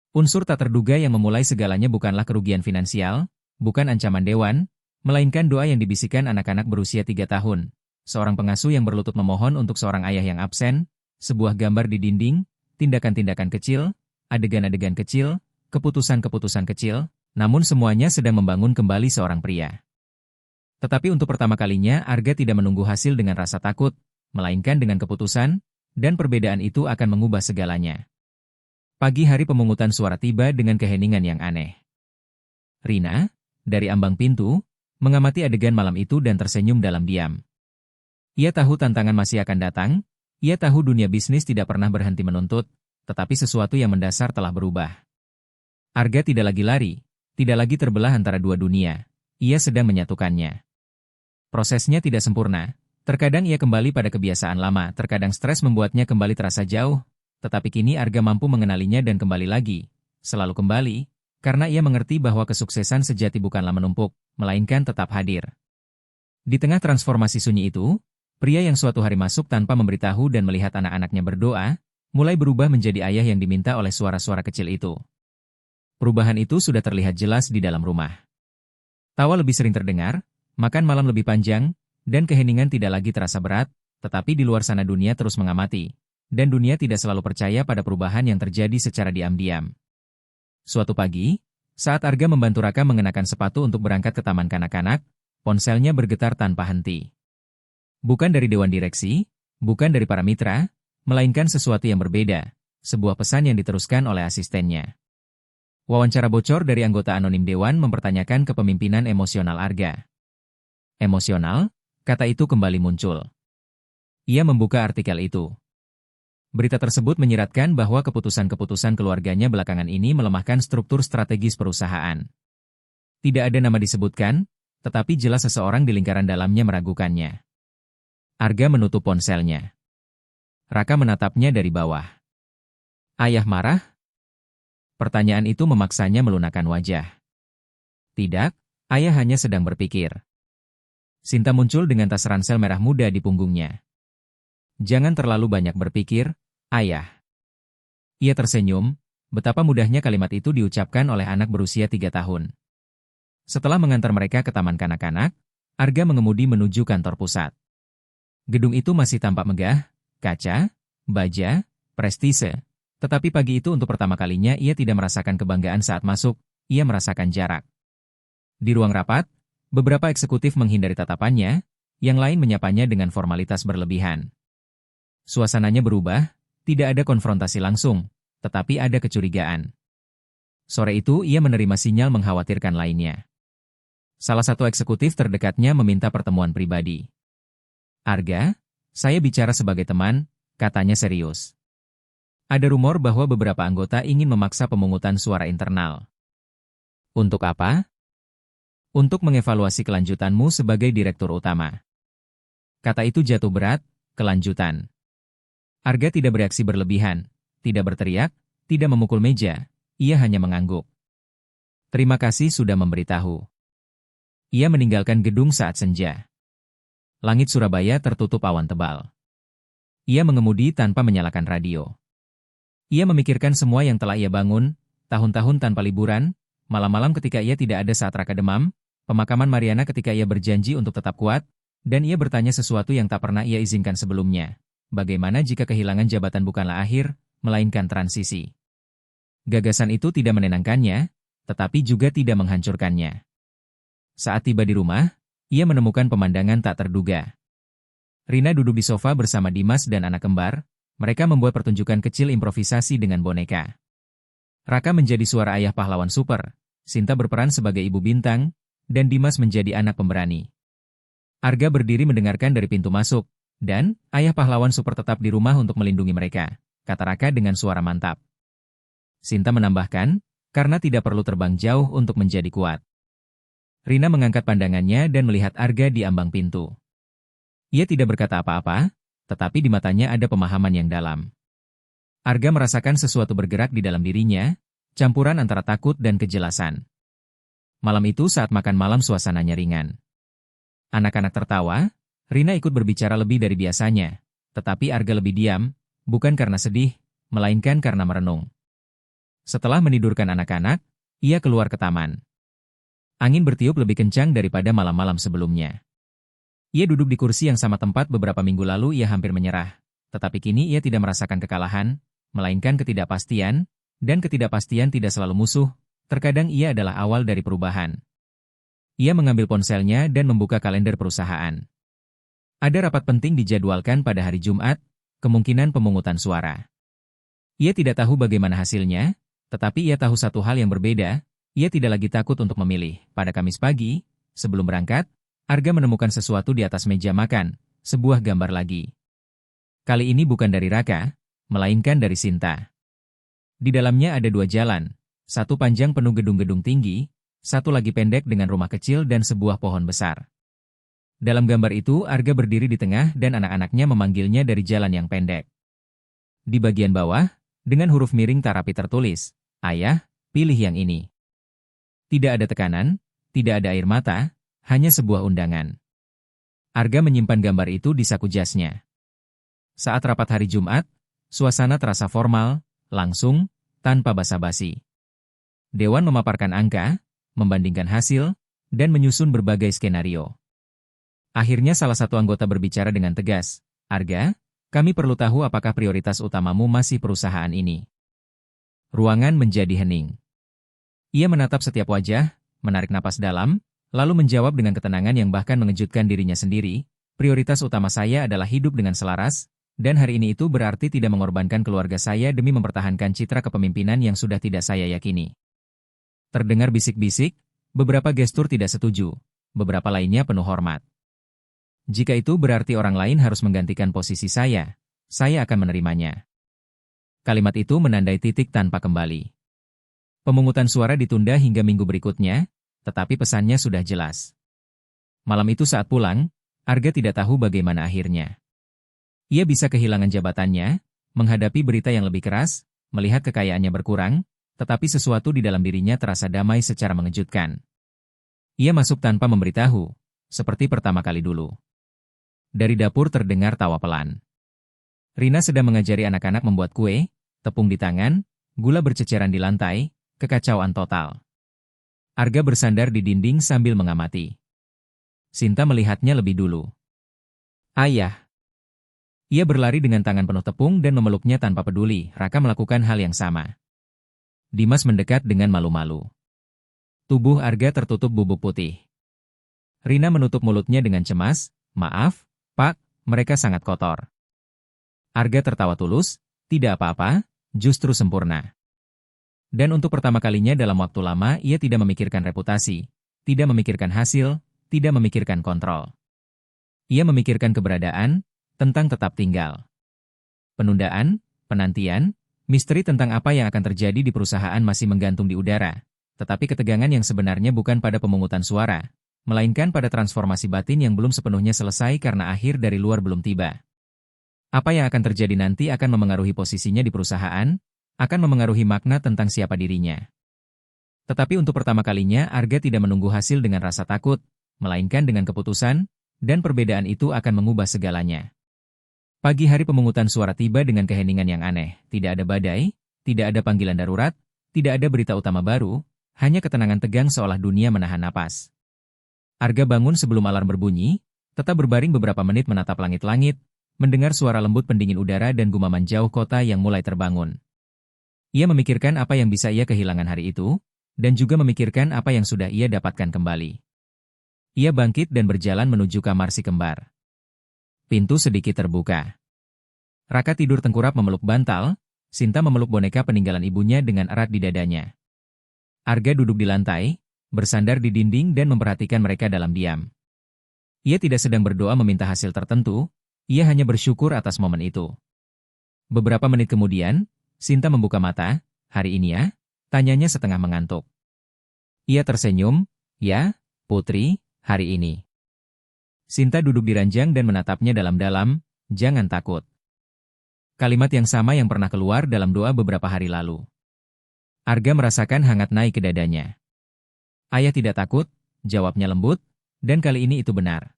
S1: Unsur tak terduga yang memulai segalanya bukanlah kerugian finansial, bukan ancaman dewan, melainkan doa yang dibisikkan anak-anak berusia 3 tahun. Seorang pengasuh yang berlutut memohon untuk seorang ayah yang absen, sebuah gambar di dinding, tindakan-tindakan kecil, adegan-adegan kecil, keputusan-keputusan kecil, namun semuanya sedang membangun kembali seorang pria. Tetapi untuk pertama kalinya Arga tidak menunggu hasil dengan rasa takut, melainkan dengan keputusan, dan perbedaan itu akan mengubah segalanya. Pagi hari pemungutan suara tiba dengan keheningan yang aneh. Rina, dari ambang pintu, mengamati adegan malam itu dan tersenyum dalam diam. Ia tahu tantangan masih akan datang, ia tahu dunia bisnis tidak pernah berhenti menuntut, tetapi sesuatu yang mendasar telah berubah. Arga tidak lagi lari, tidak lagi terbelah antara dua dunia, ia sedang menyatukannya. Prosesnya tidak sempurna, terkadang ia kembali pada kebiasaan lama, terkadang stres membuatnya kembali terasa jauh, tetapi kini Arga mampu mengenalinya dan kembali lagi, selalu kembali, karena ia mengerti bahwa kesuksesan sejati bukanlah menumpuk, melainkan tetap hadir. Di tengah transformasi sunyi itu, pria yang suatu hari masuk tanpa memberitahu dan melihat anak-anaknya berdoa, mulai berubah menjadi ayah yang diminta oleh suara-suara kecil itu. Perubahan itu sudah terlihat jelas di dalam rumah. Tawa lebih sering terdengar, makan malam lebih panjang, dan keheningan tidak lagi terasa berat, tetapi di luar sana dunia terus mengamati. Dan dunia tidak selalu percaya pada perubahan yang terjadi secara diam-diam. Suatu pagi, saat Arga membantu Raka mengenakan sepatu untuk berangkat ke taman kanak-kanak, ponselnya bergetar tanpa henti. Bukan dari dewan direksi, bukan dari para mitra, melainkan sesuatu yang berbeda, sebuah pesan yang diteruskan oleh asistennya. Wawancara bocor dari anggota anonim dewan mempertanyakan kepemimpinan emosional Arga. Emosional? Kata itu kembali muncul. Ia membuka artikel itu. Berita tersebut menyiratkan bahwa keputusan-keputusan keluarganya belakangan ini melemahkan struktur strategis perusahaan. Tidak ada nama disebutkan, tetapi jelas seseorang di lingkaran dalamnya meragukannya. Arga menutup ponselnya. Raka menatapnya dari bawah. Ayah marah? Pertanyaan itu memaksanya melunakkan wajah. Tidak, ayah hanya sedang berpikir. Sinta muncul dengan tas ransel merah muda di punggungnya. Jangan terlalu banyak berpikir, ayah. Ia tersenyum, betapa mudahnya kalimat itu diucapkan oleh anak berusia 3 tahun. Setelah mengantar mereka ke taman kanak-kanak, Arga mengemudi menuju kantor pusat. Gedung itu masih tampak megah, kaca, baja, prestise. Tetapi pagi itu untuk pertama kalinya ia tidak merasakan kebanggaan saat masuk, ia merasakan jarak. Di ruang rapat, beberapa eksekutif menghindari tatapannya, yang lain menyapanya dengan formalitas berlebihan. Suasananya berubah, tidak ada konfrontasi langsung, tetapi ada kecurigaan. Sore itu ia menerima sinyal mengkhawatirkan lainnya. Salah satu eksekutif terdekatnya meminta pertemuan pribadi. Arga, saya bicara sebagai teman, katanya serius. Ada rumor bahwa beberapa anggota ingin memaksa pemungutan suara internal. Untuk apa? Untuk mengevaluasi kelanjutanmu sebagai direktur utama. Kata itu jatuh berat, kelanjutan. Arga tidak bereaksi berlebihan, tidak berteriak, tidak memukul meja, ia hanya mengangguk. Terima kasih sudah memberitahu. Ia meninggalkan gedung saat senja. Langit Surabaya tertutup awan tebal. Ia mengemudi tanpa menyalakan radio. Ia memikirkan semua yang telah ia bangun, tahun-tahun tanpa liburan, malam-malam ketika ia tidak ada saat Raka demam, pemakaman Mariana ketika ia berjanji untuk tetap kuat, dan ia bertanya sesuatu yang tak pernah ia izinkan sebelumnya. Bagaimana jika kehilangan jabatan bukanlah akhir, melainkan transisi? Gagasan itu tidak menenangkannya, tetapi juga tidak menghancurkannya. Saat tiba di rumah, ia menemukan pemandangan tak terduga. Rina duduk di sofa bersama Dimas dan anak kembar, mereka membuat pertunjukan kecil improvisasi dengan boneka. Raka menjadi suara ayah pahlawan super, Sinta berperan sebagai ibu bintang, dan Dimas menjadi anak pemberani. Arga berdiri mendengarkan dari pintu masuk, dan ayah pahlawan super tetap di rumah untuk melindungi mereka, kata Raka dengan suara mantap. Sinta menambahkan, karena tidak perlu terbang jauh untuk menjadi kuat. Rina mengangkat pandangannya dan melihat Arga di ambang pintu. Ia tidak berkata apa-apa, tetapi di matanya ada pemahaman yang dalam. Arga merasakan sesuatu bergerak di dalam dirinya, campuran antara takut dan kejelasan. Malam itu saat makan malam suasananya ringan. Anak-anak tertawa, Rina ikut berbicara lebih dari biasanya, tetapi Arga lebih diam, bukan karena sedih, melainkan karena merenung. Setelah menidurkan anak-anak, ia keluar ke taman. Angin bertiup lebih kencang daripada malam-malam sebelumnya. Ia duduk di kursi yang sama tempat beberapa minggu lalu ia hampir menyerah. Tetapi kini ia tidak merasakan kekalahan, melainkan ketidakpastian, dan ketidakpastian tidak selalu musuh, terkadang ia adalah awal dari perubahan. Ia mengambil ponselnya dan membuka kalender perusahaan. Ada rapat penting dijadwalkan pada hari Jumat, kemungkinan pemungutan suara. Ia tidak tahu bagaimana hasilnya, tetapi ia tahu satu hal yang berbeda, ia tidak lagi takut untuk memilih. Pada Kamis pagi, sebelum berangkat, Arga menemukan sesuatu di atas meja makan, sebuah gambar lagi. Kali ini bukan dari Raka, melainkan dari Sinta. Di dalamnya ada dua jalan, satu panjang penuh gedung-gedung tinggi, satu lagi pendek dengan rumah kecil dan sebuah pohon besar. Dalam gambar itu, Arga berdiri di tengah dan anak-anaknya memanggilnya dari jalan yang pendek. Di bagian bawah, dengan huruf miring tak rapi tertulis, "Ayah, pilih yang ini." Tidak ada tekanan, tidak ada air mata, hanya sebuah undangan. Arga menyimpan gambar itu di saku jasnya. Saat rapat hari Jumat, suasana terasa formal, langsung, tanpa basa-basi. Dewan memaparkan angka, membandingkan hasil, dan menyusun berbagai skenario. Akhirnya salah satu anggota berbicara dengan tegas, "Arga, kami perlu tahu apakah prioritas utamamu masih perusahaan ini." Ruangan menjadi hening. Ia menatap setiap wajah, menarik napas dalam, lalu menjawab dengan ketenangan yang bahkan mengejutkan dirinya sendiri, "Prioritas utama saya adalah hidup dengan selaras, dan hari ini itu berarti tidak mengorbankan keluarga saya demi mempertahankan citra kepemimpinan yang sudah tidak saya yakini." Terdengar bisik-bisik, beberapa gestur tidak setuju, beberapa lainnya penuh hormat. "Jika itu berarti orang lain harus menggantikan posisi saya akan menerimanya." Kalimat itu menandai titik tanpa kembali. Pemungutan suara ditunda hingga minggu berikutnya, tetapi pesannya sudah jelas. Malam itu saat pulang, Arga tidak tahu bagaimana akhirnya. Ia bisa kehilangan jabatannya, menghadapi berita yang lebih keras, melihat kekayaannya berkurang, tetapi sesuatu di dalam dirinya terasa damai secara mengejutkan. Ia masuk tanpa memberitahu, seperti pertama kali dulu. Dari dapur terdengar tawa pelan. Rina sedang mengajari anak-anak membuat kue, tepung di tangan, gula berceceran di lantai, kekacauan total. Arga bersandar di dinding sambil mengamati. Sinta melihatnya lebih dulu. "Ayah." Ia berlari dengan tangan penuh tepung dan memeluknya tanpa peduli. Raka melakukan hal yang sama. Dimas mendekat dengan malu-malu. Tubuh Arga tertutup bubuk putih. Rina menutup mulutnya dengan cemas, "Maaf, Pak, mereka sangat kotor." Arga tertawa tulus, "Tidak apa-apa, justru sempurna." Dan untuk pertama kalinya dalam waktu lama ia tidak memikirkan reputasi, tidak memikirkan hasil, tidak memikirkan kontrol. Ia memikirkan keberadaan, tentang tetap tinggal. Penundaan, penantian, misteri tentang apa yang akan terjadi di perusahaan masih menggantung di udara, tetapi ketegangan yang sebenarnya bukan pada pemungutan suara, melainkan pada transformasi batin yang belum sepenuhnya selesai karena akhir dari luar belum tiba. Apa yang akan terjadi nanti akan memengaruhi posisinya di perusahaan, akan memengaruhi makna tentang siapa dirinya. Tetapi untuk pertama kalinya Arga tidak menunggu hasil dengan rasa takut, melainkan dengan keputusan, dan perbedaan itu akan mengubah segalanya. Pagi hari pemungutan suara tiba dengan keheningan yang aneh. Tidak ada badai, tidak ada panggilan darurat, tidak ada berita utama baru, hanya ketenangan tegang seolah dunia menahan napas. Arga bangun sebelum alarm berbunyi, tetap berbaring beberapa menit menatap langit-langit, mendengar suara lembut pendingin udara dan gumaman jauh kota yang mulai terbangun. Ia memikirkan apa yang bisa ia kehilangan hari itu, dan juga memikirkan apa yang sudah ia dapatkan kembali. Ia bangkit dan berjalan menuju kamar si kembar. Pintu sedikit terbuka. Raka tidur tengkurap memeluk bantal, Sinta memeluk boneka peninggalan ibunya dengan erat di dadanya. Arga duduk di lantai, bersandar di dinding dan memperhatikan mereka dalam diam. Ia tidak sedang berdoa meminta hasil tertentu, ia hanya bersyukur atas momen itu. Beberapa menit kemudian, Sinta membuka mata. "Hari ini ya?" tanyanya setengah mengantuk. Ia tersenyum, "Ya, Putri, hari ini." Sinta duduk di ranjang dan menatapnya dalam-dalam, "Jangan takut." Kalimat yang sama yang pernah keluar dalam doa beberapa hari lalu. Arga merasakan hangat naik ke dadanya. "Ayah tidak takut," jawabnya lembut, dan kali ini itu benar.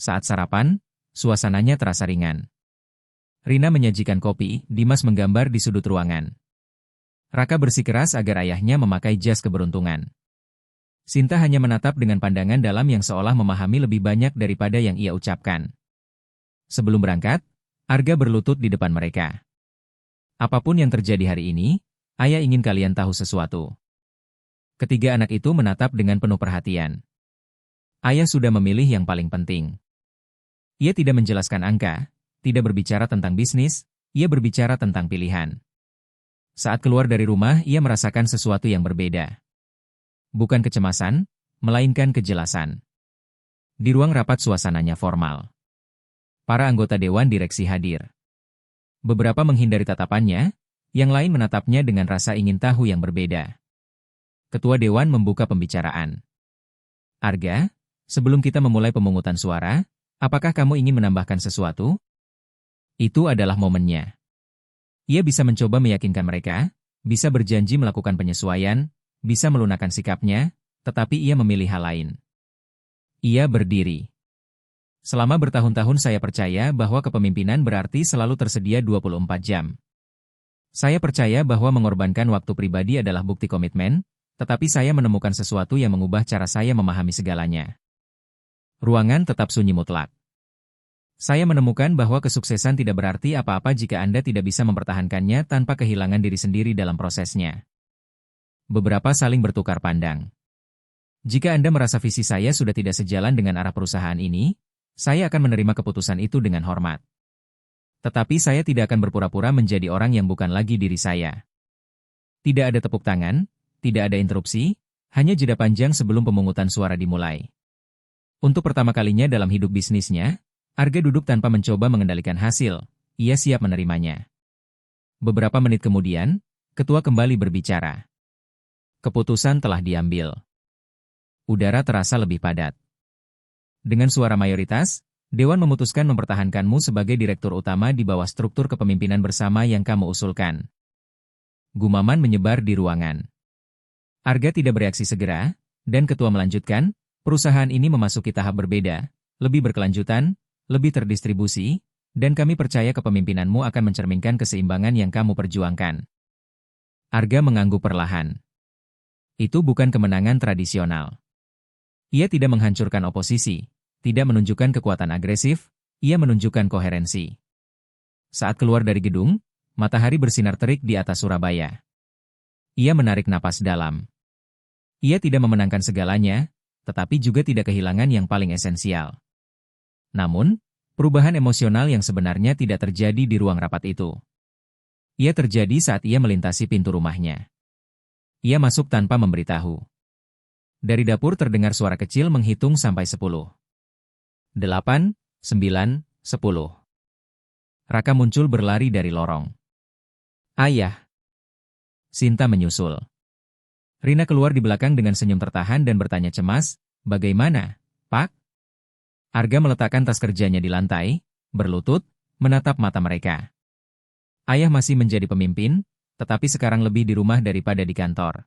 S1: Saat sarapan, suasananya terasa ringan. Rina menyajikan kopi, Dimas menggambar di sudut ruangan. Raka bersikeras agar ayahnya memakai jas keberuntungan. Sinta hanya menatap dengan pandangan dalam yang seolah memahami lebih banyak daripada yang ia ucapkan. Sebelum berangkat, Arga berlutut di depan mereka. Apapun yang terjadi hari ini, ayah ingin kalian tahu sesuatu. Ketiga anak itu menatap dengan penuh perhatian. Ayah sudah memilih yang paling penting. Ia tidak menjelaskan angka, tidak berbicara tentang bisnis, ia berbicara tentang pilihan. Saat keluar dari rumah, ia merasakan sesuatu yang berbeda. Bukan kecemasan, melainkan kejelasan. Di ruang rapat suasananya formal. Para anggota dewan direksi hadir. Beberapa menghindari tatapannya, yang lain menatapnya dengan rasa ingin tahu yang berbeda. Ketua dewan membuka pembicaraan. Arga, sebelum kita memulai pemungutan suara, apakah kamu ingin menambahkan sesuatu? Itu adalah momennya. Ia bisa mencoba meyakinkan mereka, bisa berjanji melakukan penyesuaian, bisa melunakkan sikapnya, tetapi ia memilih hal lain. Ia berdiri. Selama bertahun-tahun saya percaya bahwa kepemimpinan berarti selalu tersedia 24 jam. Saya percaya bahwa mengorbankan waktu pribadi adalah bukti komitmen, tetapi saya menemukan sesuatu yang mengubah cara saya memahami segalanya. Ruangan tetap sunyi mutlak. Saya menemukan bahwa kesuksesan tidak berarti apa-apa jika Anda tidak bisa mempertahankannya tanpa kehilangan diri sendiri dalam prosesnya. Beberapa saling bertukar pandang. Jika Anda merasa visi saya sudah tidak sejalan dengan arah perusahaan ini, saya akan menerima keputusan itu dengan hormat. Tetapi saya tidak akan berpura-pura menjadi orang yang bukan lagi diri saya. Tidak ada tepuk tangan, tidak ada interupsi, hanya jeda panjang sebelum pemungutan suara dimulai. Untuk pertama kalinya dalam hidup bisnisnya, Arga duduk tanpa mencoba mengendalikan hasil, ia siap menerimanya. Beberapa menit kemudian, ketua kembali berbicara. Keputusan telah diambil. Udara terasa lebih padat. Dengan suara mayoritas, Dewan memutuskan mempertahankanmu sebagai direktur utama di bawah struktur kepemimpinan bersama yang kamu usulkan. Gumaman menyebar di ruangan. Arga tidak bereaksi segera, dan ketua melanjutkan, perusahaan ini memasuki tahap berbeda, lebih berkelanjutan, lebih terdistribusi, dan kami percaya kepemimpinanmu akan mencerminkan keseimbangan yang kamu perjuangkan. Arga mengangguk perlahan. Itu bukan kemenangan tradisional. Ia tidak menghancurkan oposisi, tidak menunjukkan kekuatan agresif, ia menunjukkan koherensi. Saat keluar dari gedung, matahari bersinar terik di atas Surabaya. Ia menarik napas dalam. Ia tidak memenangkan segalanya, tetapi juga tidak kehilangan yang paling esensial. Namun, perubahan emosional yang sebenarnya tidak terjadi di ruang rapat itu. Ia terjadi saat ia melintasi pintu rumahnya. Ia masuk tanpa memberitahu. Dari dapur terdengar suara kecil menghitung sampai 10. 8, 9, 10. Raka muncul berlari dari lorong. Ayah. Sinta menyusul. Rina keluar di belakang dengan senyum tertahan dan bertanya cemas, bagaimana, Pak? Arga meletakkan tas kerjanya di lantai, berlutut, menatap mata mereka. Ayah masih menjadi pemimpin, tetapi sekarang lebih di rumah daripada di kantor.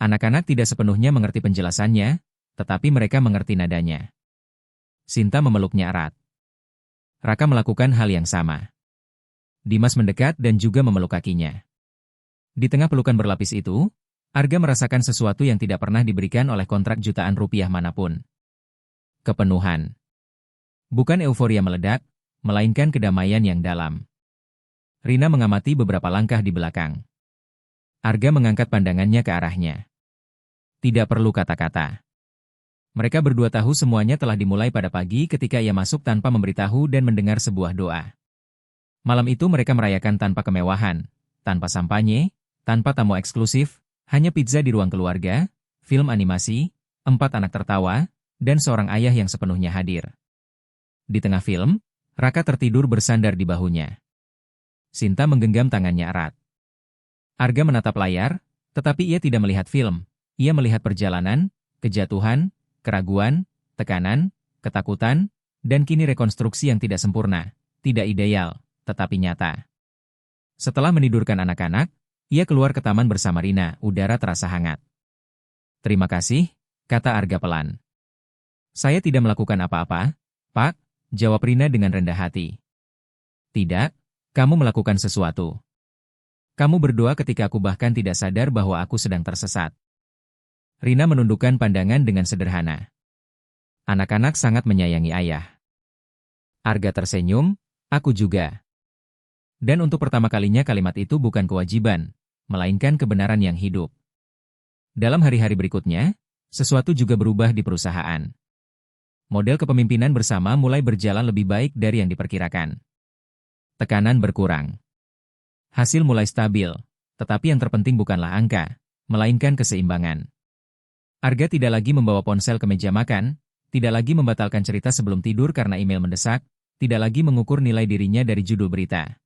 S1: Anak-anak tidak sepenuhnya mengerti penjelasannya, tetapi mereka mengerti nadanya. Sinta memeluknya erat. Raka melakukan hal yang sama. Dimas mendekat dan juga memeluk kakinya. Di tengah pelukan berlapis itu, Arga merasakan sesuatu yang tidak pernah diberikan oleh kontrak jutaan rupiah manapun. Kepenuhan. Bukan euforia meledak, melainkan kedamaian yang dalam. Rina mengamati beberapa langkah di belakang. Arga mengangkat pandangannya ke arahnya. Tidak perlu kata-kata. Mereka berdua tahu semuanya telah dimulai pada pagi ketika ia masuk tanpa memberitahu dan mendengar sebuah doa. Malam itu mereka merayakan tanpa kemewahan, tanpa sampanye, tanpa tamu eksklusif, hanya pizza di ruang keluarga, film animasi, 4 anak tertawa, dan seorang ayah yang sepenuhnya hadir. Di tengah film, Raka tertidur bersandar di bahunya. Sinta menggenggam tangannya erat. Arga menatap layar, tetapi ia tidak melihat film. Ia melihat perjalanan, kejatuhan, keraguan, tekanan, ketakutan, dan kini rekonstruksi yang tidak sempurna, tidak ideal, tetapi nyata. Setelah menidurkan anak-anak, ia keluar ke taman bersama Rina, udara terasa hangat. Terima kasih, kata Arga pelan. Saya tidak melakukan apa-apa, Pak, jawab Rina dengan rendah hati. Tidak, kamu melakukan sesuatu. Kamu berdoa ketika aku bahkan tidak sadar bahwa aku sedang tersesat. Rina menundukkan pandangan dengan sederhana. Anak-anak sangat menyayangi ayah. Arga tersenyum, aku juga. Dan untuk pertama kalinya kalimat itu bukan kewajiban, melainkan kebenaran yang hidup. Dalam hari-hari berikutnya, sesuatu juga berubah di perusahaan. Model kepemimpinan bersama mulai berjalan lebih baik dari yang diperkirakan. Tekanan berkurang. Hasil mulai stabil, tetapi yang terpenting bukanlah angka, melainkan keseimbangan. Arga tidak lagi membawa ponsel ke meja makan, tidak lagi membatalkan cerita sebelum tidur karena email mendesak, tidak lagi mengukur nilai dirinya dari judul berita.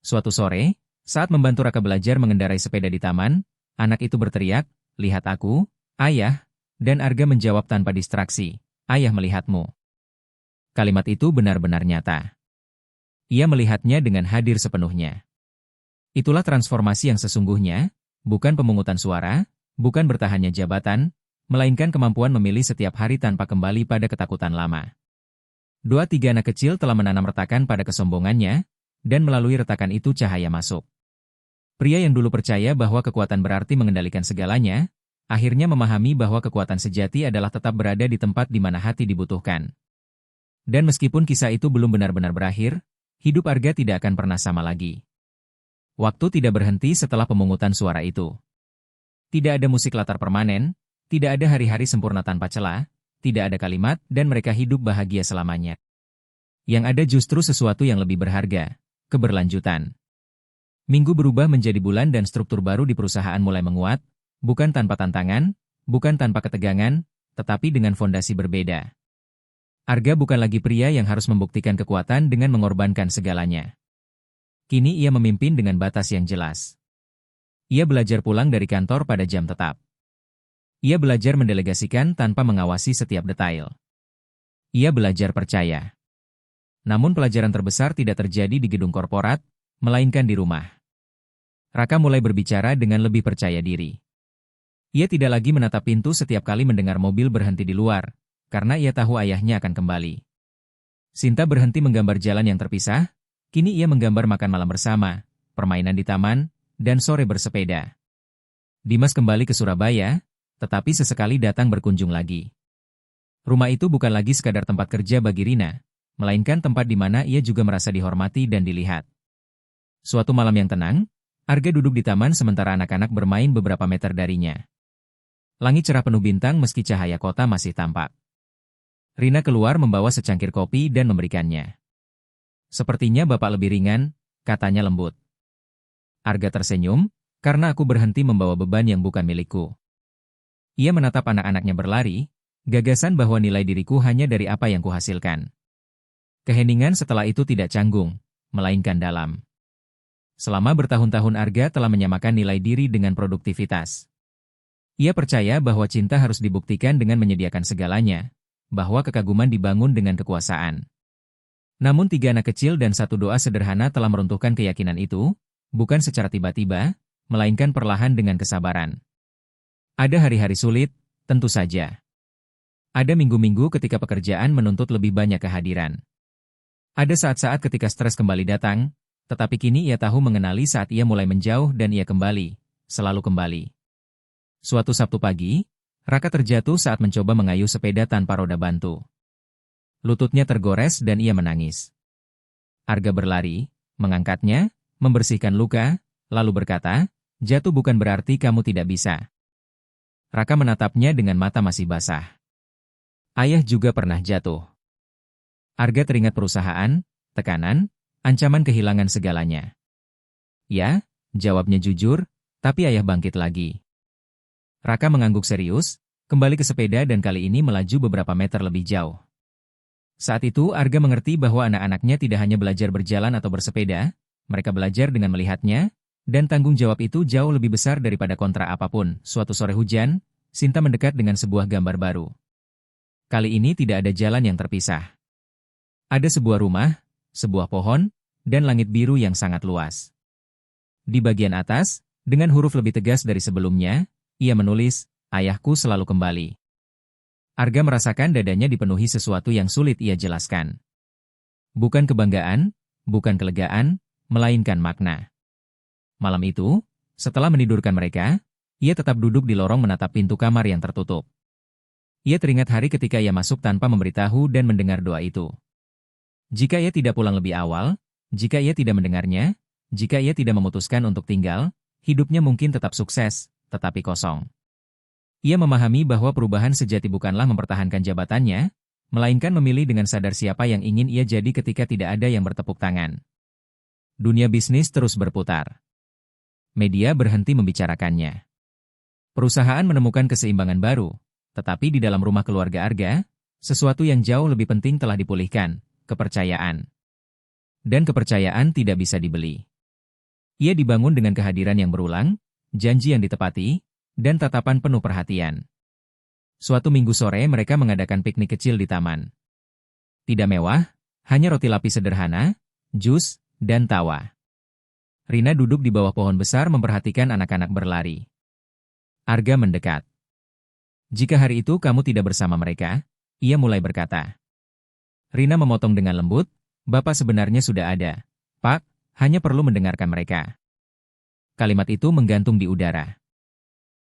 S1: Suatu sore, saat membantu Raka belajar mengendarai sepeda di taman, anak itu berteriak, "Lihat aku, ayah," dan Arga menjawab tanpa distraksi, "Ayah melihatmu." Kalimat itu benar-benar nyata. Ia melihatnya dengan hadir sepenuhnya. Itulah transformasi yang sesungguhnya, bukan pemungutan suara, bukan bertahannya jabatan, melainkan kemampuan memilih setiap hari tanpa kembali pada ketakutan lama. 2-3 anak kecil telah menanam retakan pada kesombongannya, dan melalui retakan itu cahaya masuk. Pria yang dulu percaya bahwa kekuatan berarti mengendalikan segalanya, akhirnya memahami bahwa kekuatan sejati adalah tetap berada di tempat di mana hati dibutuhkan. Dan meskipun kisah itu belum benar-benar berakhir, hidup Arga tidak akan pernah sama lagi. Waktu tidak berhenti setelah pemungutan suara itu. Tidak ada musik latar permanen, tidak ada hari-hari sempurna tanpa celah, tidak ada kalimat, dan mereka hidup bahagia selamanya. Yang ada justru sesuatu yang lebih berharga, keberlanjutan. Minggu berubah menjadi bulan dan struktur baru di perusahaan mulai menguat, bukan tanpa tantangan, bukan tanpa ketegangan, tetapi dengan fondasi berbeda. Arga bukan lagi pria yang harus membuktikan kekuatan dengan mengorbankan segalanya. Kini ia memimpin dengan batas yang jelas. Ia belajar pulang dari kantor pada jam tetap. Ia belajar mendelegasikan tanpa mengawasi setiap detail. Ia belajar percaya. Namun pelajaran terbesar tidak terjadi di gedung korporat, melainkan di rumah. Raka mulai berbicara dengan lebih percaya diri. Ia tidak lagi menatap pintu setiap kali mendengar mobil berhenti di luar, karena ia tahu ayahnya akan kembali. Sinta berhenti menggambar jalan yang terpisah, kini ia menggambar makan malam bersama, permainan di taman, dan sore bersepeda. Dimas kembali ke Surabaya, tetapi sesekali datang berkunjung lagi. Rumah itu bukan lagi sekadar tempat kerja bagi Rina, melainkan tempat di mana ia juga merasa dihormati dan dilihat. Suatu malam yang tenang, Arga duduk di taman sementara anak-anak bermain beberapa meter darinya. Langit cerah penuh bintang meski cahaya kota masih tampak. Rina keluar membawa secangkir kopi dan memberikannya. "Sepertinya Bapak lebih ringan," katanya lembut. Arga tersenyum, "Karena aku berhenti membawa beban yang bukan milikku." Ia menatap anak-anaknya berlari, gagasan bahwa nilai diriku hanya dari apa yang kuhasilkan. Keheningan setelah itu tidak canggung, melainkan dalam. Selama bertahun-tahun Arga telah menyamakan nilai diri dengan produktivitas. Ia percaya bahwa cinta harus dibuktikan dengan menyediakan segalanya, bahwa kekaguman dibangun dengan kekuasaan. Namun 3 anak kecil dan 1 doa sederhana telah meruntuhkan keyakinan itu, bukan secara tiba-tiba, melainkan perlahan dengan kesabaran. Ada hari-hari sulit, tentu saja. Ada minggu-minggu ketika pekerjaan menuntut lebih banyak kehadiran. Ada saat-saat ketika stres kembali datang, tetapi kini ia tahu mengenali saat ia mulai menjauh dan ia kembali, selalu kembali. Suatu Sabtu pagi, Raka terjatuh saat mencoba mengayuh sepeda tanpa roda bantu. Lututnya tergores dan ia menangis. Arga berlari, mengangkatnya, membersihkan luka, lalu berkata, "Jatuh bukan berarti kamu tidak bisa." Raka menatapnya dengan mata masih basah. "Ayah juga pernah jatuh." Arga teringat perusahaan, tekanan, ancaman kehilangan segalanya. "Ya," jawabnya jujur, "tapi ayah bangkit lagi." Raka mengangguk serius, kembali ke sepeda dan kali ini melaju beberapa meter lebih jauh. Saat itu Arga mengerti bahwa anak-anaknya tidak hanya belajar berjalan atau bersepeda, mereka belajar dengan melihatnya, dan tanggung jawab itu jauh lebih besar daripada kontrak apapun. Suatu sore hujan, Sinta mendekat dengan sebuah gambar baru. Kali ini tidak ada jalan yang terpisah. Ada sebuah rumah, sebuah pohon, dan langit biru yang sangat luas. Di bagian atas, dengan huruf lebih tegas dari sebelumnya, ia menulis, "Ayahku selalu kembali." Arga merasakan dadanya dipenuhi sesuatu yang sulit ia jelaskan. Bukan kebanggaan, bukan kelegaan, melainkan makna. Malam itu, setelah menidurkan mereka, ia tetap duduk di lorong menatap pintu kamar yang tertutup. Ia teringat hari ketika ia masuk tanpa memberitahu dan mendengar doa itu. Jika ia tidak pulang lebih awal, jika ia tidak mendengarnya, jika ia tidak memutuskan untuk tinggal, hidupnya mungkin tetap sukses, tetapi kosong. Ia memahami bahwa perubahan sejati bukanlah mempertahankan jabatannya, melainkan memilih dengan sadar siapa yang ingin ia jadi ketika tidak ada yang bertepuk tangan. Dunia bisnis terus berputar. Media berhenti membicarakannya. Perusahaan menemukan keseimbangan baru, tetapi di dalam rumah keluarga Arga, sesuatu yang jauh lebih penting telah dipulihkan, kepercayaan. Dan kepercayaan tidak bisa dibeli. Ia dibangun dengan kehadiran yang berulang, janji yang ditepati, dan tatapan penuh perhatian. Suatu minggu sore mereka mengadakan piknik kecil di taman. Tidak mewah, hanya roti lapis sederhana, jus, dan tawa. Rina duduk di bawah pohon besar memperhatikan anak-anak berlari. Arga mendekat. Jika hari itu kamu tidak bersama mereka, ia mulai berkata. Rina memotong dengan lembut, Bapak sebenarnya sudah ada, Pak, hanya perlu mendengarkan mereka. Kalimat itu menggantung di udara.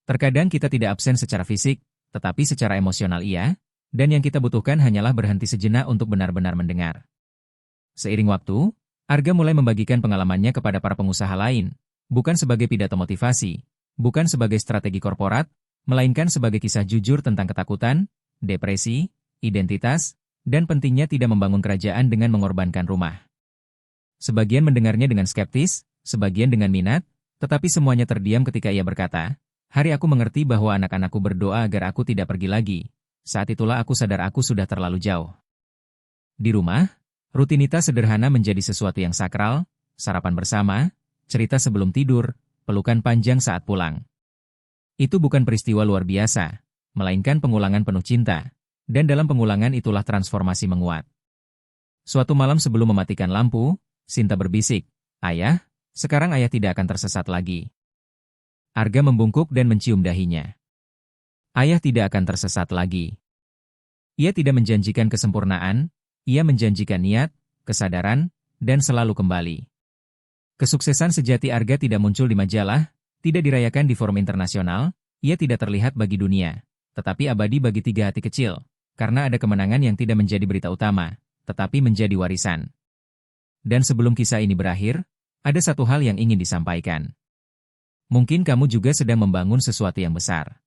S1: Terkadang kita tidak absen secara fisik, tetapi secara emosional iya, dan yang kita butuhkan hanyalah berhenti sejenak untuk benar-benar mendengar. Seiring waktu, Arga mulai membagikan pengalamannya kepada para pengusaha lain, bukan sebagai pidato motivasi, bukan sebagai strategi korporat, melainkan sebagai kisah jujur tentang ketakutan, depresi, identitas, dan pentingnya tidak membangun kerajaan dengan mengorbankan rumah. Sebagian mendengarnya dengan skeptis, sebagian dengan minat, tetapi semuanya terdiam ketika ia berkata, hari aku mengerti bahwa anak-anakku berdoa agar aku tidak pergi lagi. Saat itulah aku sadar aku sudah terlalu jauh. Di rumah, rutinitas sederhana menjadi sesuatu yang sakral, sarapan bersama, cerita sebelum tidur, pelukan panjang saat pulang. Itu bukan peristiwa luar biasa, melainkan pengulangan penuh cinta, dan dalam pengulangan itulah transformasi menguat. Suatu malam sebelum mematikan lampu, Sinta berbisik, Ayah, sekarang ayah tidak akan tersesat lagi. Arga membungkuk dan mencium dahinya. Ayah tidak akan tersesat lagi. Ia tidak menjanjikan kesempurnaan, ia menjanjikan niat, kesadaran, dan selalu kembali. Kesuksesan sejati Arga tidak muncul di majalah, tidak dirayakan di forum internasional, ia tidak terlihat bagi dunia, tetapi abadi bagi tiga hati kecil, karena ada kemenangan yang tidak menjadi berita utama, tetapi menjadi warisan. Dan sebelum kisah ini berakhir, ada satu hal yang ingin disampaikan. Mungkin kamu juga sedang membangun sesuatu yang besar.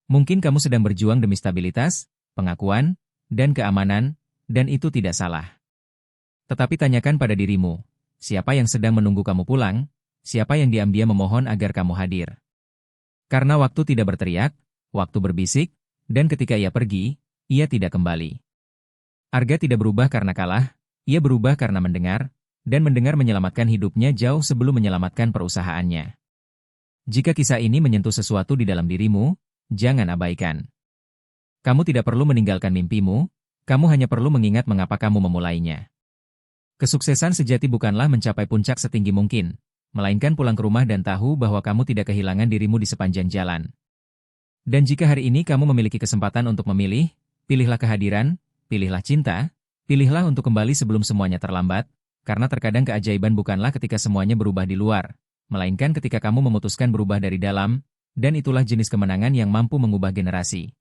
S1: Mungkin kamu sedang berjuang demi stabilitas, pengakuan, dan keamanan, dan itu tidak salah. Tetapi tanyakan pada dirimu, siapa yang sedang menunggu kamu pulang, siapa yang diam-diam memohon agar kamu hadir. Karena waktu tidak berteriak, waktu berbisik, dan ketika ia pergi, ia tidak kembali. Arga tidak berubah karena kalah, ia berubah karena mendengar, dan mendengar menyelamatkan hidupnya jauh sebelum menyelamatkan perusahaannya. Jika kisah ini menyentuh sesuatu di dalam dirimu, jangan abaikan. Kamu tidak perlu meninggalkan mimpimu, kamu hanya perlu mengingat mengapa kamu memulainya. Kesuksesan sejati bukanlah mencapai puncak setinggi mungkin, melainkan pulang ke rumah dan tahu bahwa kamu tidak kehilangan dirimu di sepanjang jalan. Dan jika hari ini kamu memiliki kesempatan untuk memilih, pilihlah kehadiran, pilihlah cinta, pilihlah untuk kembali sebelum semuanya terlambat, karena terkadang keajaiban bukanlah ketika semuanya berubah di luar, melainkan ketika kamu memutuskan berubah dari dalam, dan itulah jenis kemenangan yang mampu mengubah generasi.